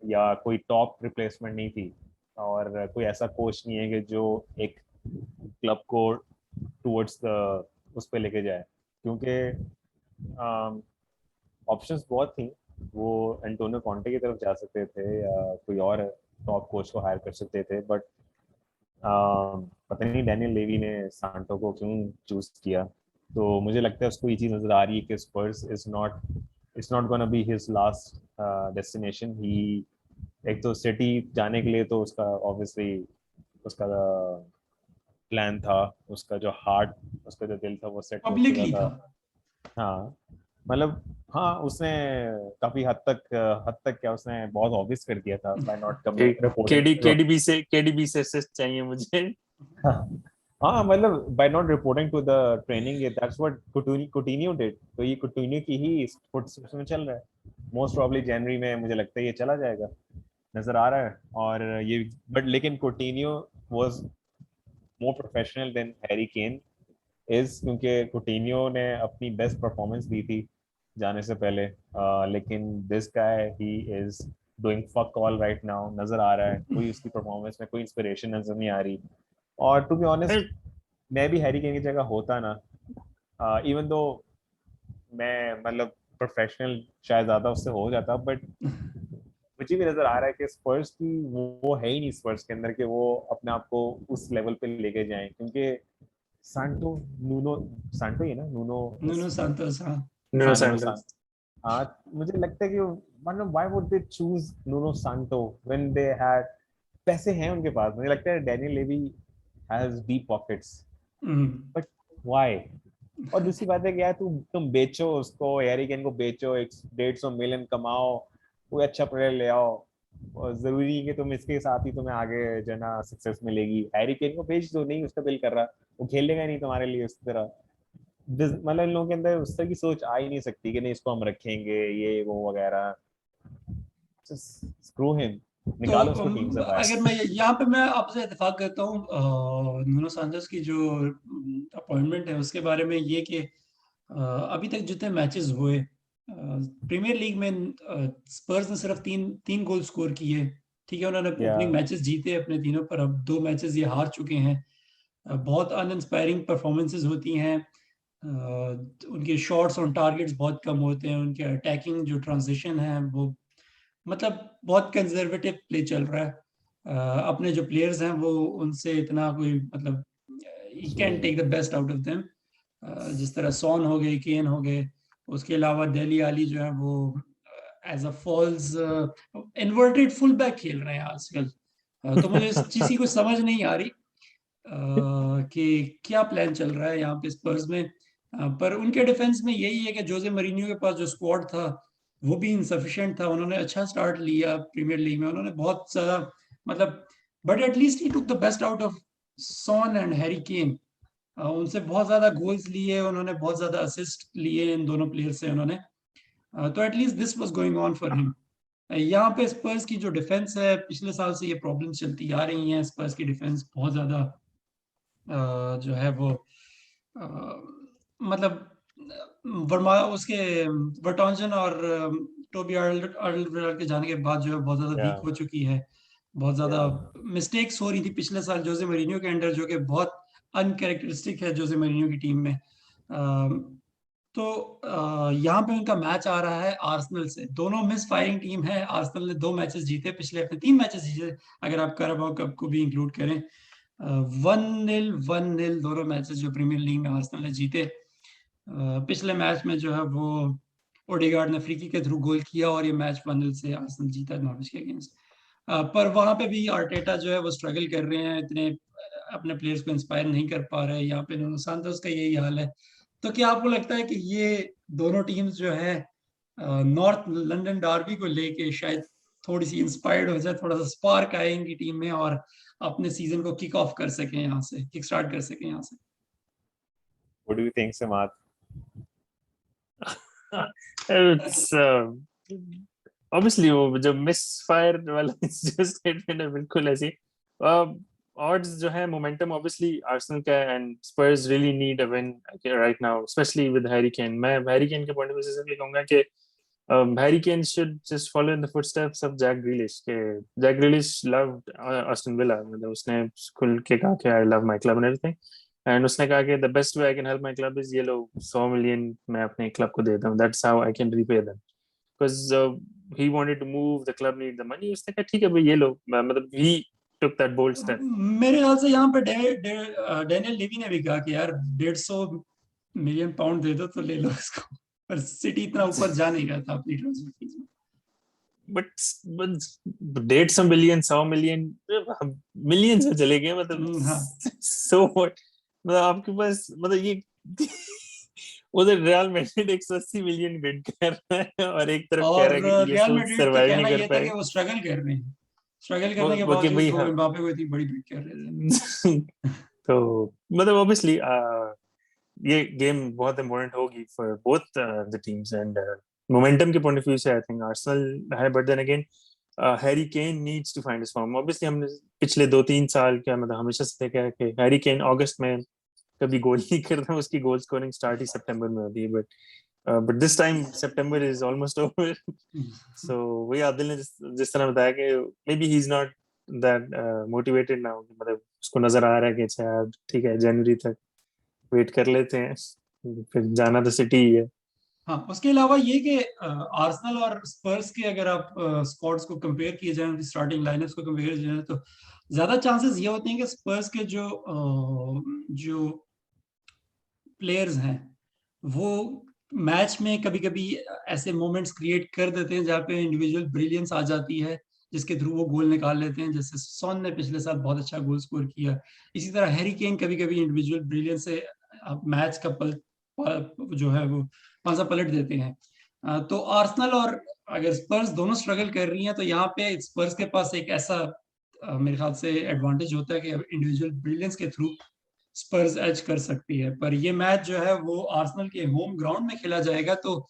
या कोई टॉप रिप्लेसमेंट नहीं थी, और कोई ऐसा कोच नहीं है कि जो एक क्लब को टुवर्ड्स द उस पर लेके जाए, क्योंकि ऑप्शंस बहुत थी। वो एंटोनियो कॉन्टे की तरफ जा सकते थे या कोई और टॉप कोच को हायर कर सकते थे, बट पता नहीं डैनियल लेवी ने सांटो को क्यों चूज किया। तो मुझे लगता है उसको ये चीज़ नजर आ रही है कि Spurs is not gonna be his last destination. He एक तो सिटी जाने के लिए तो उसका ऑब्वियसली उसका प्लान था, उसका जो हार्ट, उसका जो दिल था वो सेट हो चुका पब्लिकली था। था। हाँ मतलब हाँ, उसने काफी हद तक क्या उसने बहुत ऑब्वियस कर दिया था by not coming reporting. KDB से असिस्ट चाहिए मुझे। हाँ मतलब by not reporting to the training, that's what Coutinho did. तो ये Coutinho की ही फुटस्टेप्स में चल रहा है. मोस्ट प्रॉब्ली जनवरी में मुझे लगता है ये चला जाएगा, नजर आ रहा है. और ये बट लेकिन Coutinho was more professional than Harry Kane is, क्योंकि Coutinho ने अपनी बेस्ट परफॉर्मेंस दी थी जाने से पहले. लेकिन this guy he is doing fuck all right now. नजर आ रहा है कोई उसकी परफॉर्मेंस में कोई इंस्पिरेशन नजर नहीं आ रही. और टू बी ऑनेस्ट मैं भी हैरी केन की जगह होता ना, इवन दो मैं मतलब प्रोफेशनल शायद ज्यादा उससे हो जाता, बट मुझे भी नजर आ रहा है कि स्पर्स की वो है ही नहीं स्पर्स के अंदर कि वो अपने आप को उस लेवल पे लेके जाएं. क्योंकि सांटो नूनो सांटो ही है ना, नूनो नुनो सांतोस, हाँ. नो हाँ नूनो सैंडर्स. सांटो. मुझे लगता है कि मतलब why would they choose Nuno Santo when they had पैसे हैं उनके पास. मुझे लगता है Daniel Levy has deep pockets, but why. और दूसरी बात है कि यार तुम बेचो उसको, हैरी केन को बेचो, 150 मिलियन कमाओ, कोई अच्छा प्लेयर ले आओ. और जरूरी है कि तुम इसके साथ ही तुम्हें आगे जो है ना सक्सेस मिलेगी. हैरी केन को बेच दो, नहीं उसका दिल कर रहा, वो खेलेगा नहीं तुम्हारे लिए उस तरह. मतलब इन लोगों के अंदर उस तरह की सोच आ ही नहीं सकती कि नहीं इसको हम रखेंगे ये वो वगैरह. स्क्रू हिम, तो निकालो उसको टीम से बाहर. अगर मैं यहाँ पे मैं आपसे इत्तेफाक करता हूँ नुनो सांचेस की जो अपॉइंटमेंट है उसके बारे में, ये कि अभी तक जितने मैचेस हुए प्रीमियर लीग में, स्पर्स ने सिर्फ तीन तीन गोल स्कोर किए. ठीक है, उन्होंने या ओपनिंग मैचेस जीते अपने तीनों, पर अब 2 मैचेस ये हार चुके हैं. बहुत अनइंस्पायरिंग परफॉर्मेंसेस होती हैं. उनके शॉट्स ऑन टारगेट्स बहुत कम होते हैं. उनके अटैकिंग जो ट्रांजिशन है वो मतलब बहुत कंजर्वेटिव प्ले चल रहा है. अपने जो प्लेयर्स हैं वो उनसे इतना कोई मतलब he can take the best out of them. जिस तरह सॉन हो गए, केन हो गए. उसके अलावा डेली आली जो है वो as a false inverted full back खेल रहे हैं आजकल. तो मुझे इस चीज की कुछ समझ नहीं आ रही कि क्या प्लान चल रहा है यहाँ पे स्पर्स में. पर उनके डिफेंस में यही है कि जोसे मरीनियो के पास जो स्क्वाड था वो भी इनसफिशिएंट था. उन्होंने अच्छा स्टार्ट लिया प्रीमियर लीग में, उन्होंने बहुत ज्यादा मतलब, but at least he took the best out of Son and Harry Kane. उनसे बहुत ज्यादा गोल्स लिए उन्होंने, बहुत ज्यादा असिस्ट लिए इन दोनों प्लेयर से उन्होंने. तो at least this was going on for him. यहाँ पे स्पर्स की जो डिफेंस है, पिछले साल से ये प्रॉब्लम चलती आ रही हैं. स्पर्स की डिफेंस बहुत ज्यादा जो है वो मतलब वर्मा उसके वर्टॉन्जन और टोबी अर्लवेलर के जाने के बाद जो है बहुत ज्यादा या वीक हो चुकी है. बहुत ज्यादा या मिस्टेक्स हो रही थी पिछले साल जोसे मरीनियो के अंडर, जो कि बहुत अनकैरेक्टरिस्टिक है जोसे मरीनियो की टीम में. तो यहाँ पे उनका मैच आ रहा है आर्सेनल से. दोनों मिस फायरिंग टीम है. आर्सेनल ने 2 मैचेस जीते पिछले, अपने 3 मैचेस जीते अगर आप कैराबाओ कप को भी इंक्लूड करें. 1-0 दोनों मैचेस जो प्रीमियर लीग में आर्सेनल ने जीते. पिछले मैच में जो है वो ओडेगार्ड ने फ्री किक के थ्रू गोल किया और ये मैच 1-0 से आर्सेनल जीता नॉर्विच के अगेंस्ट. पर वहां पे भी आर्टेटा जो है वो स्ट्रगल कर रहे हैं, इतने अपने प्लेयर्स को इंस्पायर नहीं कर पा रहे हैं. यहाँ पे नुनो सांतोस का यही हाल है. तो क्या आपको लगता है कि ये दोनों टीम्स जो है नॉर्थ लंदन डार्बी को लेके शायद थोड़ी सी इंस्पायर्ड हो जाए, थोड़ा सा स्पार्क आए इनकी टीम में और अपने सीजन को किक ऑफ कर सकें, यहाँ से किक स्टार्ट कर सकें यहाँ से? व्हाट डू यू थिंक समात? It's obviously वो जो misfire वाला जो statement है बिल्कुल ऐसी. Odds जो है momentum obviously Arsenal का है and Spurs really need a win right now, especially with Harry Kane. मैं Harry Kane के point of view से ये कहूँगा कि Harry Kane should just follow in the footsteps of Jack Grealish. के Jack Grealish loved Aston Villa. मतलब उसने खुल के कहा कि I love my club and everything. And उसने कहा कि the best way I can help my club is ये लो 100 मिलियन मैं अपने क्लब को देता हूँ. That's how I can repay them, because he wanted to move, the club need the money. उसने कहा ठीक है भाई ये लो, मतलब he took that bold step. मेरे ख्याल से यहाँ पे डैनियल लेवी ने भी कहा कि यार 150 मिलियन पाउंड दे दो तो ले लो इसको. पर सिटी इतना ऊपर जा नहीं रहा था अपनी ट्रांसफर फीस में. बट 150 मिलियन 100 मिलियन मिलियन से चले गए मतलब. हाँ. सो व्हाट, मतलब आपके पास मतलब ये उधर रियल मैड्रिड 180 मिलियन बिड कर रहा है और एक तरफ कह और रहा है कि ये रियल सब मैड्रिड का सर्वाइव कहना नहीं ये कर था कि पाएंगे. वो स्ट्रगल कर रहे हैं. स्ट्रगल करने के वो कि बावजूद भाई वो हाँ एम्बापे को इतनी बड़ी बिड कर रहे थे. तो मतलब ऑब्वियसली ये गेम बहुत इम्पोर्टेंट होगी for both the teams and momentum के पॉइंट ऑफ व्यू से आई थिंक आर्सेनल है, but then again Harry Kane needs to find his form. Obviously हमने पिछले 2-3 साल क्या मतलब हमेशा से देखा है कि हैरी केन अगस्त में कभी गोल नहीं करता, उसकी गोल स्कोरिंग स्टार्ट ही सितंबर में होती है, but this time September is almost over. So वही आदिल ने जिस तरह बताया कि maybe he is not that motivated now, मतलब उसको नजर आ रहा है कि अच्छा यार ठीक है जनवरी तक वेट कर लेते हैं, फिर जाना तो सिटी ही है। हाँ, उसके अलावा ये कि आर्सेनल और स्पर्स के अगर आप स्क्वाड्स को कंपेयर किए जाए, उनकी स्टार्टिंग लाइनअप्स को कंपेयर किया जाए, तो ज्यादा चांसेस ये होते हैं कि स्पर्स के जो प्लेयर्स हैं वो मैच में कभी कभी ऐसे मोमेंट्स क्रिएट कर देते हैं जहाँ पे इंडिविजुअल ब्रिलियंस आ जाती है, जिसके थ्रू वो गोल निकाल लेते हैं। जैसे सॉन ने पिछले साल बहुत अच्छा गोल स्कोर किया, इसी तरह हैरी केन कभी कभी इंडिविजुअल ब्रिलियंस से मैच का जो है वो पासा पलट देते हैं। तो आर्सेनल और अगर स्पर्स दोनों स्ट्रगल कर रही हैं, तो यहाँ पे स्पर्स के पास एक ऐसा मेरे ख्याल से एडवांटेज होता है कि इंडिविजुअल ब्रिलियंस के थ्रू स्पर्स एज कर सकती है। पर ये मैच जो है वो आर्सेनल के होम ग्राउंड में खेला जाएगा, तो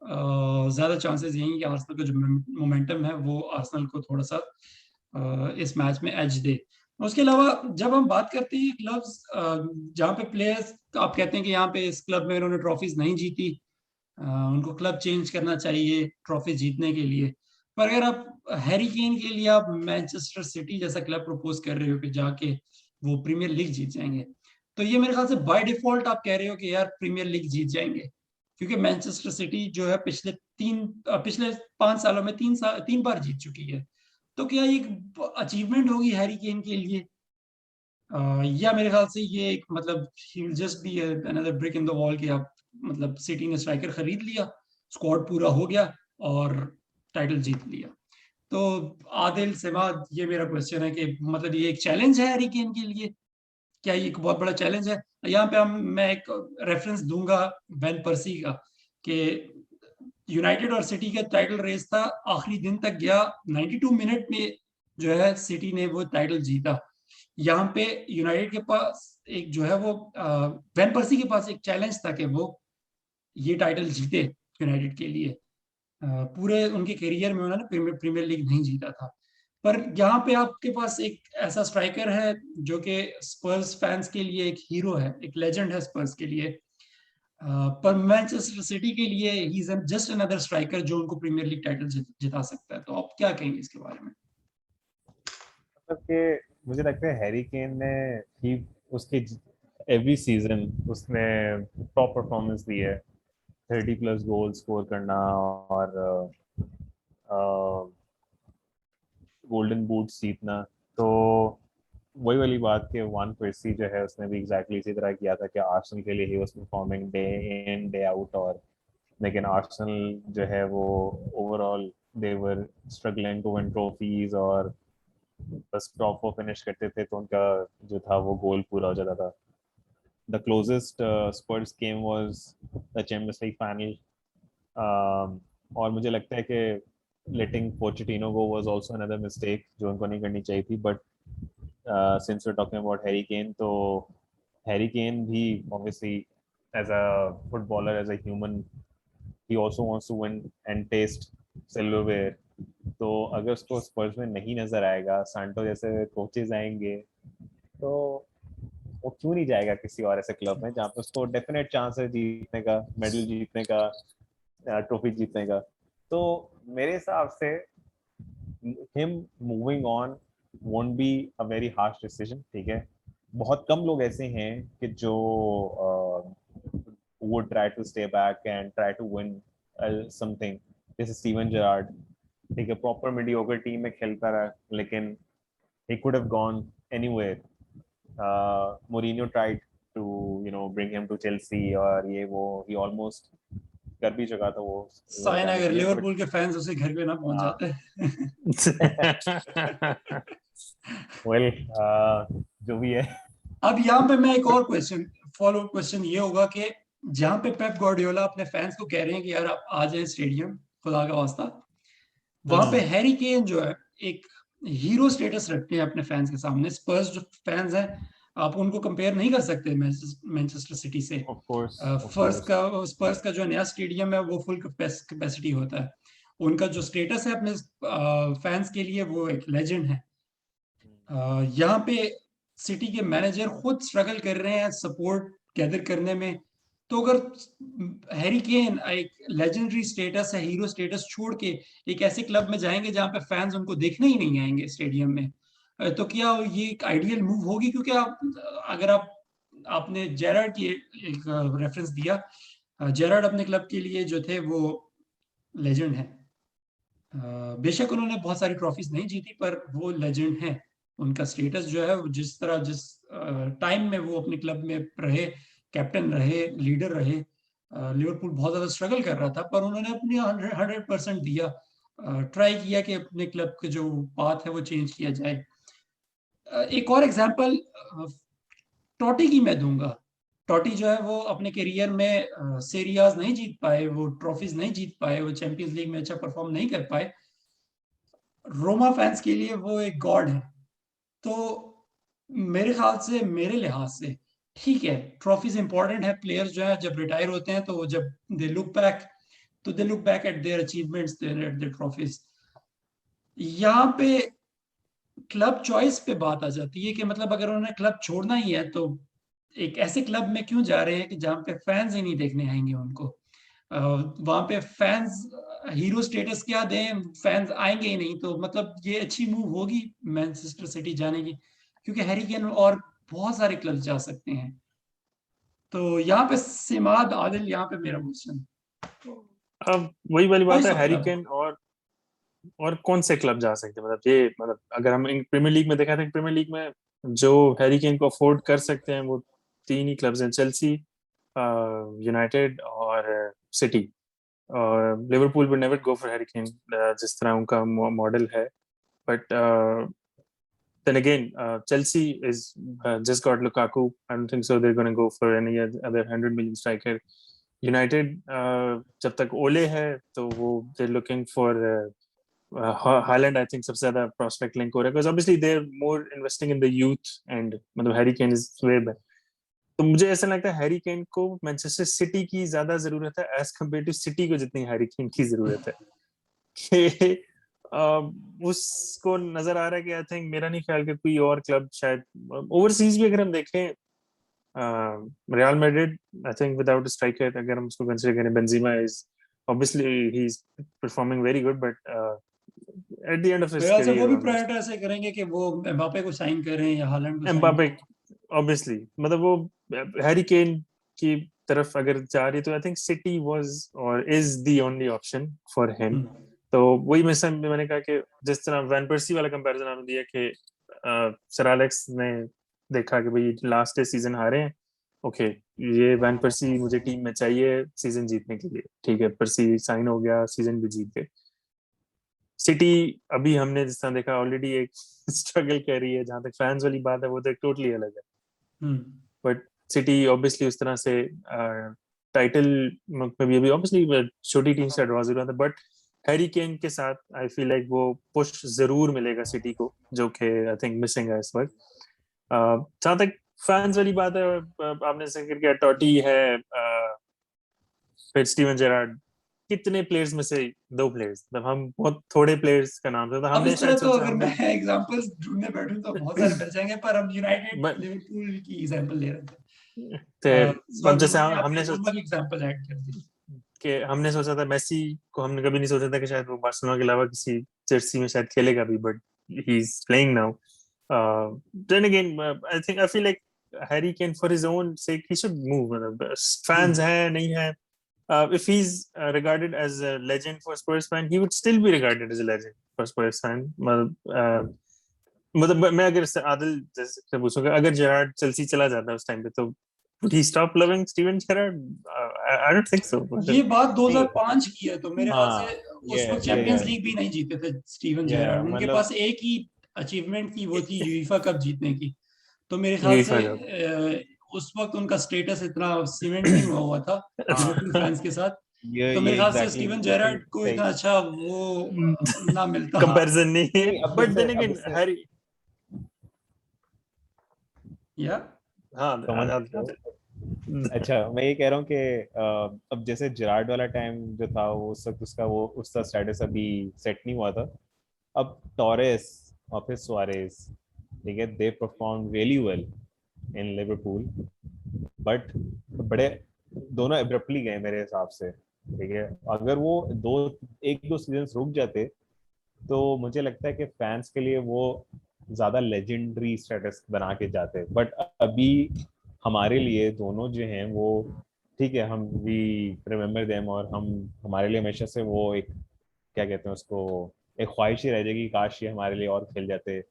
ज्यादा चांसेस यही कि आर्सेनल का जो मोमेंटम है वो आर्सेनल को थोड़ा सा इस मैच में एज दे। उसके अलावा जब हम बात करते हैं क्लब्स जहाँ पे प्लेयर्स आप कहते हैं कि यहाँ पे इस क्लब में उन्होंने ट्रॉफीज नहीं जीती, उनको क्लब चेंज करना चाहिए ट्रॉफी जीतने के लिए। पर अगर आप हैरी केन के लिए आप मैनचेस्टर सिटी जैसा क्लब प्रपोज कर रहे हो कि जाके वो प्रीमियर लीग जीत जाएंगे, तो ये मेरे ख्याल से बाय डिफॉल्ट आप कह रहे हो कि यार प्रीमियर लीग जीत जाएंगे, क्योंकि मैनचेस्टर सिटी जो है पिछले 5 सालों में 3 बार जीत चुकी है। तो क्या ये एक अचीवमेंट होगी हैरी केन के लिए, या मेरे ख्याल से ये एक मतलब just be another brick in the wall कि आप मतलब सिटी ने स्ट्राइकर खरीद लिया, स्क्वाड पूरा हो गया और टाइटल जीत लिया। तो आदिल सिमाद, ये मेरा क्वेश्चन है कि मतलब ये एक चैलेंज है हैरी केन के लिए, क्या ये एक बहुत बड़ा चैलेंज है? यहाँ पे मैं एक रेफरेंस दूंगा वैन पर्सी का कि यूनाइटेड और सिटी का टाइटल रेस था, आखिरी दिन तक गया, 92 मिनट में जो है सिटी ने वो टाइटल जीता। यहाँ पे यूनाइटेड के पास एक जो है वो वैन पर्सी के पास एक चैलेंज था कि वो ये टाइटल जीते यूनाइटेड के लिए। पूरे उनके करियर में उन्होंने प्रीमियर लीग नहीं जीता था। पर यहाँ पे आपके पास एक ऐसा स्ट्राइकर है जो कि स्पर्स फैंस के लिए एक हीरो है, एक लेजेंड है स्पर्स के लिए, पर मैनचेस्टर सिटी के लिए he is just another striker जो उनको प्रीमियर लीग टाइटल जिता सकता है। तो आप क्या कहेंगे इसके बारे में? मतलब कि मुझे लगता है हैरी केन ने ही उसके एवरी सीजन उसने टॉप परफॉर्मेंस दी है, 30+ गोल स्कोर करना और गोल्डन बूट जीतना। तो वही वाली बात कि वन पर्सी जो है उसने भी एग्जैक्टली इसी तरह किया था कि आर्सेनल के लिए he was performing day in day out, और लेकिन आर्सेनल जो है वो overall they were struggling to win trophies, और बस टॉप 4 फिनिश करते थे तो उनका जो था वो गोल पूरा हो जाता था। The closest Spurs game was the Champions League final, और मुझे लगता है कि letting Pochettino go was also another mistake जो उनको नहीं करनी चाहिए थी। But since we are talking about Harry Kane, तो हैरी केन भी obviously as a footballer, as a human, he also wants to win and taste silverware. तो अगर उसको स्पर्स में नहीं नजर आएगा, सांटो जैसे कोचेज आएंगे, तो वो क्यों नहीं जाएगा किसी और ऐसे क्लब में जहाँ पे उसको डेफिनेट चांस है जीतने का, मेडल जीतने का, ट्रॉफी जीतने का। तो मेरे हिसाब से him moving on won't be a very harsh decision, ठीक है। बहुत कम लोग ऐसे हैं कि जो would try to stay back and try to win something, जैसे स्टीवन जेरार्ड, ठीक है, प्रॉपर मीडियोकर टीम में खेलता रहा, लेकिन he could have gone anywhere. Mourinho tried to bring him to Chelsea, और ये वो he almost कर भी चुका था वो साइन जाने अगर के लिए, लिवरपूल के फैंस उसे घर पे ना पहुंच जाते। वेल जो भी है। अब यहाँ पे मैं एक और फॉलो क्वेश्चन ये होगा कि जहाँ पे पेप गार्डियोला अपने फैंस को कह रहे हैं कि यार आप आ जाए स्टेडियम, खुदा का वास्ता, वहां पे हैरी केन जो है एक हीरो स्टेटस रखते हैं अपने फैंस के सामने। स्पर्स जो फैंस हैं आप उनको कंपेयर नहीं कर सकते मैनचेस्टर सिटी से। ऑफ कोर्स स्पर्स का जो नया स्टेडियम है वो फुल कैपेसिटी होता है। उनका जो स्टेटस है अपने फैंस के लिए वो एक लेजेंड है। यहाँ पे सिटी के मैनेजर खुद स्ट्रगल कर रहे हैं सपोर्ट गैदर करने में। तो अगर हैरी केन एक लेजेंडरी स्टेटस है, हीरो स्टेटस छोड़ के एक ऐसे क्लब में जाएंगे जहां पे फैंस उनको देखने ही नहीं आएंगे स्टेडियम में, तो क्या ये एक आइडियल मूव होगी? क्योंकि अगर आपने जेरार्ड की एक रेफरेंस दिया, जेरार्ड अपने क्लब के लिए जो थे वो लेजेंड है। बेशक उन्होंने बहुत सारी ट्रॉफीज नहीं जीती पर वो लेजेंड है। उनका स्टेटस जो है जिस टाइम में वो अपने क्लब में रहे, कैप्टन रहे, लीडर रहे, लिवरपूल बहुत ज्यादा स्ट्रगल कर रहा था पर उन्होंने अपनी 100% दिया, ट्राई किया कि अपने क्लब के जो पाथ है वो चेंज किया जाए। एक और एग्जांपल टोटी की मैं दूंगा। टोटी जो है वो अपने करियर में सीरियाज नहीं जीत पाए, वो ट्रॉफीज नहीं जीत पाए, वो चैंपियंस लीग में अच्छा परफॉर्म नहीं कर पाए। रोमा फैंस के लिए वो एक गॉड है। तो मेरे ख्याल से, मेरे लिहाज से ठीक है, ट्रॉफीज इंपॉर्टेंट है। प्लेयर्स जो है जब रिटायर होते हैं तो जब दे लुक बैक, तो they look back at their achievements, eight there trophies. यहाँ पे क्लब चॉइस पे बात आ जाती है कि मतलब अगर उन्होंने क्लब छोड़ना ही है तो एक ऐसे क्लब में क्यों जा रहे हैं कि जहाँ पे फैंस ही नहीं देखने आएंगे उनको। वहां पे फैंस हीरो स्टेटस क्या दें, फैंस आएंगे ही नहीं। तो मतलब ये अच्छी मूव होगी मैनचेस्टर सिटी जाने की, क्योंकि हैरी केन और बहुत सारे क्लब जा सकते हैं। तो यहाँ पे सिमाद आदिल, यहाँ पे मेरा क्वेश्चन, अब वही वाली बात है, चॉइस ऑफ हैरी क्लब। केन और कौन से क्लब जा सकते हैं, मतलब ये, मतलब अगर हम प्रीमियर लीग में देखा था, प्रीमियर लीग में जो हैरी केन को अफोर्ड कर सकते हैं वो तीन ही क्लब्स हैं, चेल्सी, यूनाइटेड और city. Liverpool will never go for Harry Kane जिस तरह उनका मॉडल है, but then again Chelsea is just got Lukaku. I don't think so they're going to go for any other 100 million striker. United जब तक ओले है तो वो they're looking for Haaland, I think सबसे ज्यादा prospect link हो रहा है, because obviously they're more investing in the youth and मतलब Harry Kane is way back. तो मुझे ऐसा लगता है हैरी केन को मैनचेस्टर सिटी की ज्यादा जरूरत है एज कम्पेयर टू सिटी को जितनी हैरी केन की जरूरत है। कि उसको नजर आ रहा है कि आई थिंक, मेरा नहीं ख्याल कि कोई और क्लब शायद ओवरसीज भी अगर हम देखें, real Madrid I think without striker अगर हम उसको कंसीडर करें, Benzema is obviously he is performing very good, but at the end of his मेरे ख्याल से वो भी करियर प्रायोरिटाइज ऐसे करेंगे कि वो एम्बापे को साइन करें या हालैंड को साइन एम्बापे करें। ऑब्वियसली, मतलब वो हैरी केन की तरफ अगर जा रही तो आई थिंक सिटी वाज और is the only option for him. तो वही मैंने कहा कि जिस तरह वैन पर्सी वाला कंपैरिजन आपने दिया कि सर एलेक्स ने देखा कि भाई लास्ट डे सीजन हारे हैं, ओके ये वैन पर्सी मुझे टीम में चाहिए सीजन जीतने के लिए, ठीक है, पर्सी साइन हो गया, सीजन भी जीत गए। सिटी अभी हमने जिस तरह देखा ऑलरेडी एक स्ट्रगल कर रही है, जहां तक फैंस वाली बात है वो तो एक टोटली अलग है, बट सिटी ऑब्वियसली उस तरह से टाइटल में भी अभी ऑब्वियसली छोटी टीम से एडवांस हो रहा था, बट हैरी केन के साथ आई फील लाइक वो पुश जरूर मिलेगा सिटी को, जो कि आई थिंक मिसिंग है इस वक्त। जहां तक फैंस वाली बात है, आपने जिक्र किया टॉटी है, फिर स्टीवन जेरार्ड, कितने प्लेयर्स में से दो प्लेयर्स, मतलब हम बहुत थोड़े प्लेयर्स का नाम था, अब हमने इस तरह शायद तो सोचा अगर हमने मैं एग्जांपल्स ढूंढने बैठूं तो बहुत सारे मिल जाएंगे, पर हम यूनाइटेड लिवरपूल की एग्जांपल ले रहे थे। इस अब वक्त जैसे आपने हमने नॉर्मल एग्जांपल ऐड कर दी कि हमने सोचा था मेसी को, हमने कभी नहीं सोचा था कि शायद वो बार्सिलोना के अलावा किसी जर्सी में शायद खेलेगा भी, but he is playing now. Then again I think, I feel like Harry Kane for his own sake he should move, मतलब फैंस है नहीं है, if he's regarded as a legend for Spurs fan, he would still be regarded as a legend for Spurs fan. मतलब मैं अगर आदिल जैसे पूछूंगा, अगर जेरार्ड चेल्सी चला जाता है उस टाइम पे, तो would he stop loving Steven Gerrard? I don't think so. ये बात नहीं 2005 की है, तो मेरे ख्याल से हाँ उस वक्त चैंपियंस लीग भी नहीं जीते थे स्टीवन जेरार्ड। उनके मतलब पास एक ही अचीवमेंट थी, वो थी यूईफा कप जीतने की। तो मेरे ख्याल यही से फर्क उस वक्त उनका स्टेटस इतना सीमेंट नहीं हुआ था लिवरपूल फैंस के साथ। तो मेरे ये ख्याल से एग्जैक्टली स्टीवन बिल्कुल जेरार्ड को सही। इतना अच्छा वो ना मिलता। हाँ कंपैरिजन नहीं है, नहीं अब बट जैसे देन अब अगेन जैसे हैरी या हाँ समझ अच्छा, मैं ये कह रहा हूँ कि अब जैसे जेरार्ड वाला टाइम जो था वो उस वक्त उसका स्टेटस अभी सेट नहीं हुआ था। अब टोरेस और फिर सुआरेज, ठीक है, they perform really well in Liverpool, but बड़े दोनों एब्रप्टली गए मेरे हिसाब से, ठीक है। अगर वो एक दो सीजन रुक जाते तो मुझे लगता है कि फैंस के लिए वो ज्यादा लेजेंडरी स्टेटस बना के जाते, बट अभी हमारे लिए दोनों जो हैं वो, ठीक है, हम वी रिमेम्बर देम, और हमारे लिए हमेशा से वो एक, क्या कहते हैं उसको, एक ख्वाहिश ही रह जाएगी, काश ये हमारे लिए और खेल जाते।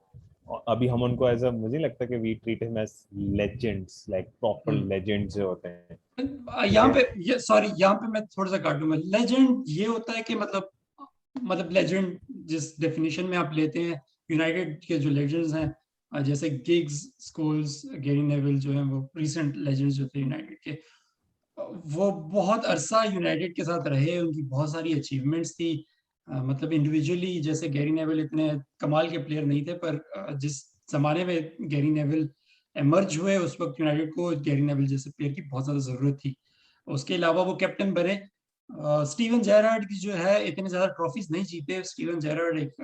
और अभी हम उनको एज अ, मुझे लगता है कि we treat him as legends, like proper legends जो होते हैं, ठीक यहाँ है। पे ये सॉरी, यहाँ पे मैं थोड़ा सा काटूंगा। लेजेंड ये होता है कि मतलब लेजेंड जिस डेफिनेशन में आप लेते हैं, यूनाइटेड के जो लेजेंड्स हैं, जैसे गिग्स, स्कोल्स, गैरी नेविल जो हैं, वो रिसेंट लेजेंड्स जो थे यूनाइटेड के, वो बहुत अरसा यूनाइटेड के साथ रहे, उनकी बहुत सारी अचीवमेंट्स थी। मतलब इंडिविजुअली जैसे गैरी नेविल इतने कमाल के प्लेयर नहीं थे, पर जिस जमाने में गैरी नेविल एमर्ज हुए उस वक्त यूनाइटेड को गैरी नेविल जैसे प्लेयर की बहुत ज्यादा जरूरत थी। उसके अलावा वो कैप्टन बने। स्टीवन जेरार्ड की जो है, इतने ज्यादा ट्रॉफीज नहीं जीते। स्टीवन जेरार्ड एक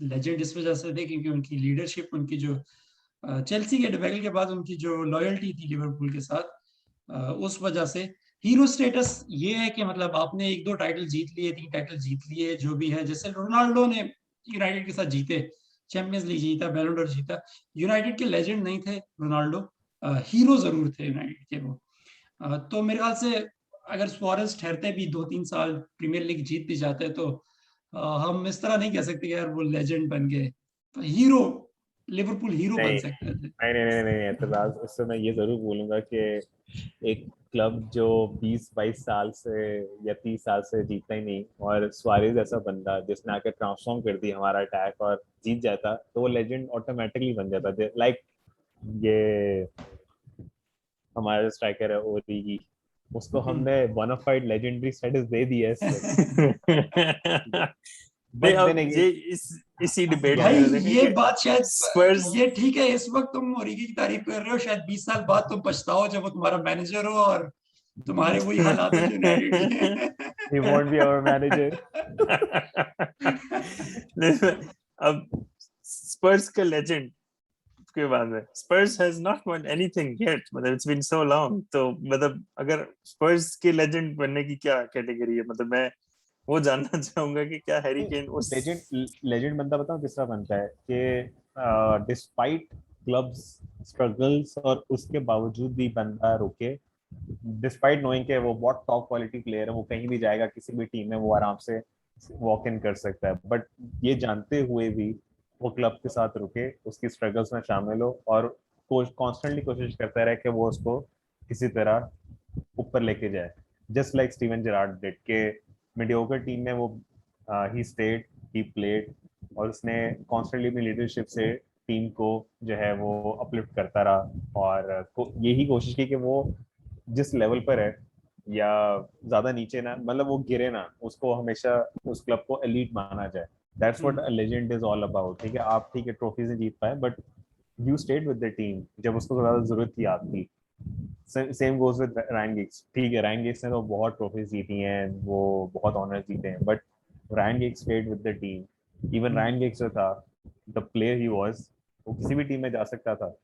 लेजेंड इस वजह से थे क्योंकि उनकी लीडरशिप, उनकी जो चेल्सी के डिबेकल के बाद उनकी जो लॉयल्टी थी लिवरपूल के साथ, उस वजह से हीरो स्टेटस ये है कि मतलब आपने एक दो टाइटल जीत लिए, 3 टाइटल जीत लिए, जो भी है, जैसे रोनाल्डो ने यूनाइटेड के साथ जीते, चैंपियंस लीग जीता, बैलन डोर जीता। यूनाइटेड के लेजेंड नहीं थे रोनाल्डो, हीरो जरूर थे यूनाइटेड के वो। तो मेरे ख्याल से अगर सुआरेज ठहरते भी 2-3 साल, प्रीमियर लीग जीत भी जाते, तो हम इस तरह नहीं कह सकते कि यार वो लेजेंड बन गए। तो हीरो, लिवरपूल हीरो बन नहीं सकते थे। नहीं नहीं नहीं नहीं, एतराज उससे मैं ये जरूर बोलूंगा कि एक क्लब जो 20-22 साल से या 30 साल से जीता ही नहीं, और सुआरेज ऐसा बंदा जिसने आके ट्रांसफॉर्म कर दी हमारा अटैक और जीत जाता, तो वो लेजेंड ऑटोमेटिकली बन जाता। लाइक ये हमारा स्ट्राइकर है ओरीगी, उसको हमने बोनाफाइड लेजेंडरी स्टेटस दे दिया है इस वक्त। नहीं, बट देन अब ये अगेन, इसी डिबेट भाई में देखें ये कि बात शायद, स्पर्स ये ठीक है, इस वक्त तुम ओरिगी की तारीफ कर रहे हो, शायद 20 साल बाद तुम पछताओ जब वो तुम्हारा मैनेजर हो और तुम्हारे वही हालात हो जो United he won't be our manager. अब स्पर्स का लेजेंड के बाद में, Spurs has not won anything yet, मतलब इट्स बीन सो लॉन्ग। तो मतलब अगर स्पर्स के लेजेंड बनने की क्या कैटेगरी है, मतलब मैं वो जानना चाहूंगा कि क्या हैरी केन उस लेजेंड बंदा बताओ किस तरह बनता है कि डिस्पाइट क्लब्स स्ट्रगल्स और उसके बावजूद भी बंदा रुके, डिस्पाइट नोइंग के वो बहुत टॉप क्वालिटी प्लेयर है, वो कहीं भी जाएगा किसी भी टीम में वो आराम से वॉक इन कर सकता है, बट ये जानते हुए भी वो क्लब के साथ रुके, उसकी स्ट्रगल्स में शामिल हो और कॉन्स्टेंटली कोशिश करता रहे कि वो उसको किसी तरह ऊपर लेके जाए, just like Steven Gerrard did के मीडियोकर टीम में वो ही स्टेड, ही प्लेड, और उसने कॉन्स्टेंटली अपनी लीडरशिप से टीम को जो है वो अपलिफ्ट करता रहा, और यही कोशिश की कि वो जिस लेवल पर है या ज्यादा नीचे ना, मतलब वो गिरे ना, उसको हमेशा उस क्लब को एलीट माना जाए। That's what a legend is all about, ठीक है। आप ठीक है ट्रॉफीज नहीं जीत पाए, but you stayed with the team जब उसको ज्यादा जरूरत थी आपकी। Same goes with Ryan gigs, ठीक है, रायन गिग्स ने तो बहुत ट्रॉफीज जीती हैं, वो बहुत ऑनर्स जीते हैं, but Ryan gigs stayed with the team. Even Ryan gigs जो था, द प्लेयर ही वाज, वो किसी भी टीम में जा सकता था,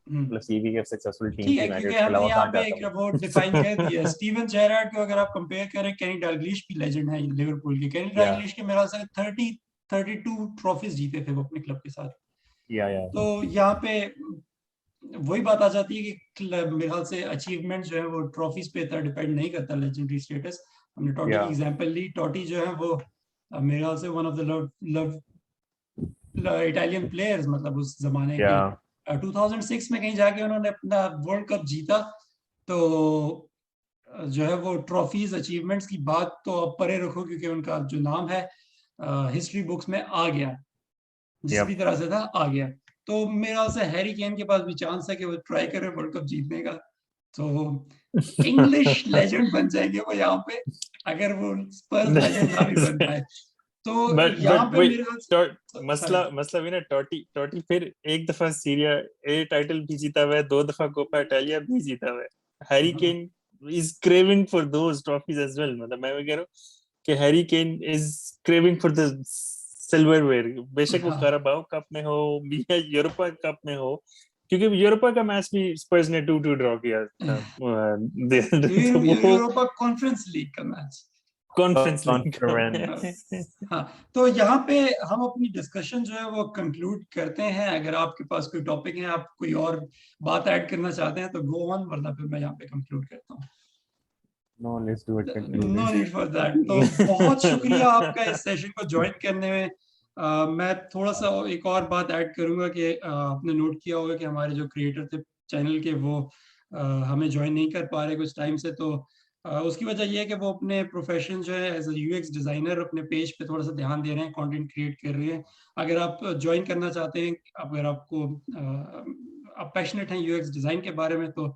प्लस ये भी एक सक्सेसफुल टीम ठीक थी है, यूनाइटेड, क्योंकि के हमने अलावा यहाँ कहाँ पे जाता एक वो। वो डिफाइन कर दिया। स्टीवन जेरार्ड को अगर आप कंपेयर करें, केनी डैल्ग्लिश भी लेजेंड है लिवरपूल के। केनी या डैल्ग्लिश के मेरे ख्याल से 32 ट्रॉफीज जीते थे वो अपने क्लब के साथ। या तो यहाँ पे वही बात आ जाती है कि मेरे ख्याल से अचीवमेंट जो है वो ट्रॉफीज पे इतना डिपेंड नहीं करता, लेजेंडरी स्टेटस। हमने टॉटी या की एग्जांपल ली। टॉटी जो है वो मेरे ख्याल से one of the love Italian players, मतलब उस जमाने या के। 2006 में कहीं जाके उन्होंने अपना वर्ल्ड कप जीता। तो जो है वो ट्रॉफीज, अचीवमेंट्स की बात तो अब परे रखो, क्योंकि उनका जो नाम है हिस्ट्री बुक्स में आ गया, जिस भी तरह से था आ गया। तो मेरे ख्याल से हैरी केन के पास भी चांस है कि वो ट्राई करे वर्ल्ड कप जीतने का। तो इंग्लिश लेजेंड बन जाएंगे वो यहाँ पे, अगर वो स्पर्स लेजेंड ना भी बन पाए। तो But यहाँ पे wait, मेरे ख्याल मसला भी ना, टॉटी फिर एक दफा सीरिया ए टाइटल भी जीता हुआ है, 2 दफा कोपा इटालिया भी जीता हुआ है. Harry Kane is craving for those trophies as well. मतलब मैं वो कह रहा हूँ कि Harry Kane is craving for the silverware, बेशक वो कारबाओ कप में हो या यूरोपा कप में हो, क्योंकि यूरोपा का मैच भी स्पर्स ने 2-2 ड्रॉ किया था. तो वो यूरोपा कॉन्फ्रेंस लीग का मैच, कॉन्फ्रेंस लीग कॉन्फ्रेंस. हाँ. तो यहाँ पे हम अपनी डिस्कशन जो है वो कंक्लूड करते हैं. अगर आपके पास कोई टॉपिक है, आप कोई और बात ऐड करना चाहते हैं तो गो ऑन, वरना फिर मैं यहाँ पे कंक्लूड करता हूँ. No, let's do it. No need for that. तो बहुत शुक्रिया आपका इस सेशन को ज्वाइन करने में. मैं थोड़ा सा एक और बात ऐड करूंगा कि आपने नोट किया होगा कि हमारे जो क्रिएटर थे चैनल के, वो हमें ज्वाइन नहीं कर पा रहे कुछ टाइम से. तो उसकी वजह यह है कि वो अपने प्रोफेशन जो है एज ए यूएक्स डिजाइनर अपने पेज पे थोड़ा सा ध्यान दे रहे हैं, कंटेंट क्रिएट कर रहे हैं. अगर आप ज्वाइन करना चाहते हैं, अगर आपको आप पैशनेट हैं यूएक्स डिजाइन के बारे में, तो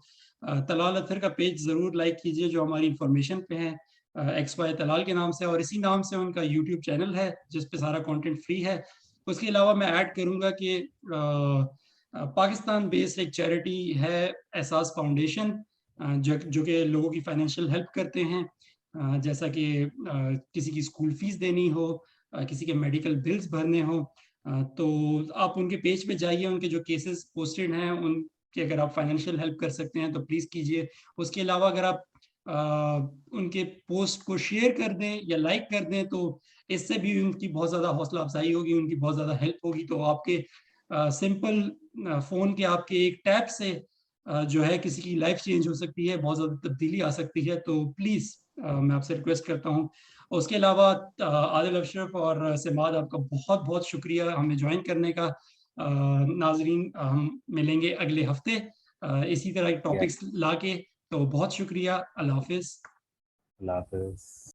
तलाल अथर का पेज जरूर लाइक कीजिए जो हमारी इंफॉर्मेशन पे है, XY तलाल के नाम से, और इसी नाम से उनका यूट्यूब चैनल है जिस पे सारा कंटेंट फ्री है. उसके अलावा मैं ऐड करूंगा कि पाकिस्तान बेस्ड एक चैरिटी है एहसास फाउंडेशन, जो कि लोगों की फाइनेंशियल हेल्प करते हैं. जैसा कि किसी की स्कूल फीस देनी हो, किसी के मेडिकल बिल्स भरने हो, तो आप उनके पेज पे जाइए, उनके जो केसेस पोस्टेड हैं उनके अगर आप फाइनेंशियल हेल्प कर सकते हैं तो प्लीज़ कीजिए. उसके अलावा अगर आप उनके पोस्ट को शेयर कर दें या लाइक कर दें तो इससे भी उनकी बहुत ज़्यादा हौसला अफजाई होगी, उनकी बहुत ज़्यादा हेल्प होगी. तो आपके सिंपल फ़ोन के आपके एक टैप से जो है किसी की लाइफ चेंज हो सकती है, बहुत ज़्यादा तब्दीली आ सकती है. तो प्लीज़ मैं आपसे रिक्वेस्ट करता हूँ. उसके अलावा आदिल अशरफ और सिमाद, आपका बहुत बहुत शुक्रिया हमें ज्वाइन करने का. नाजरीन, हम मिलेंगे अगले हफ्ते इसी तरह के टॉपिक्स लाके. तो बहुत शुक्रिया. अल्लाह हाफिज. अल्लाह हाफिज.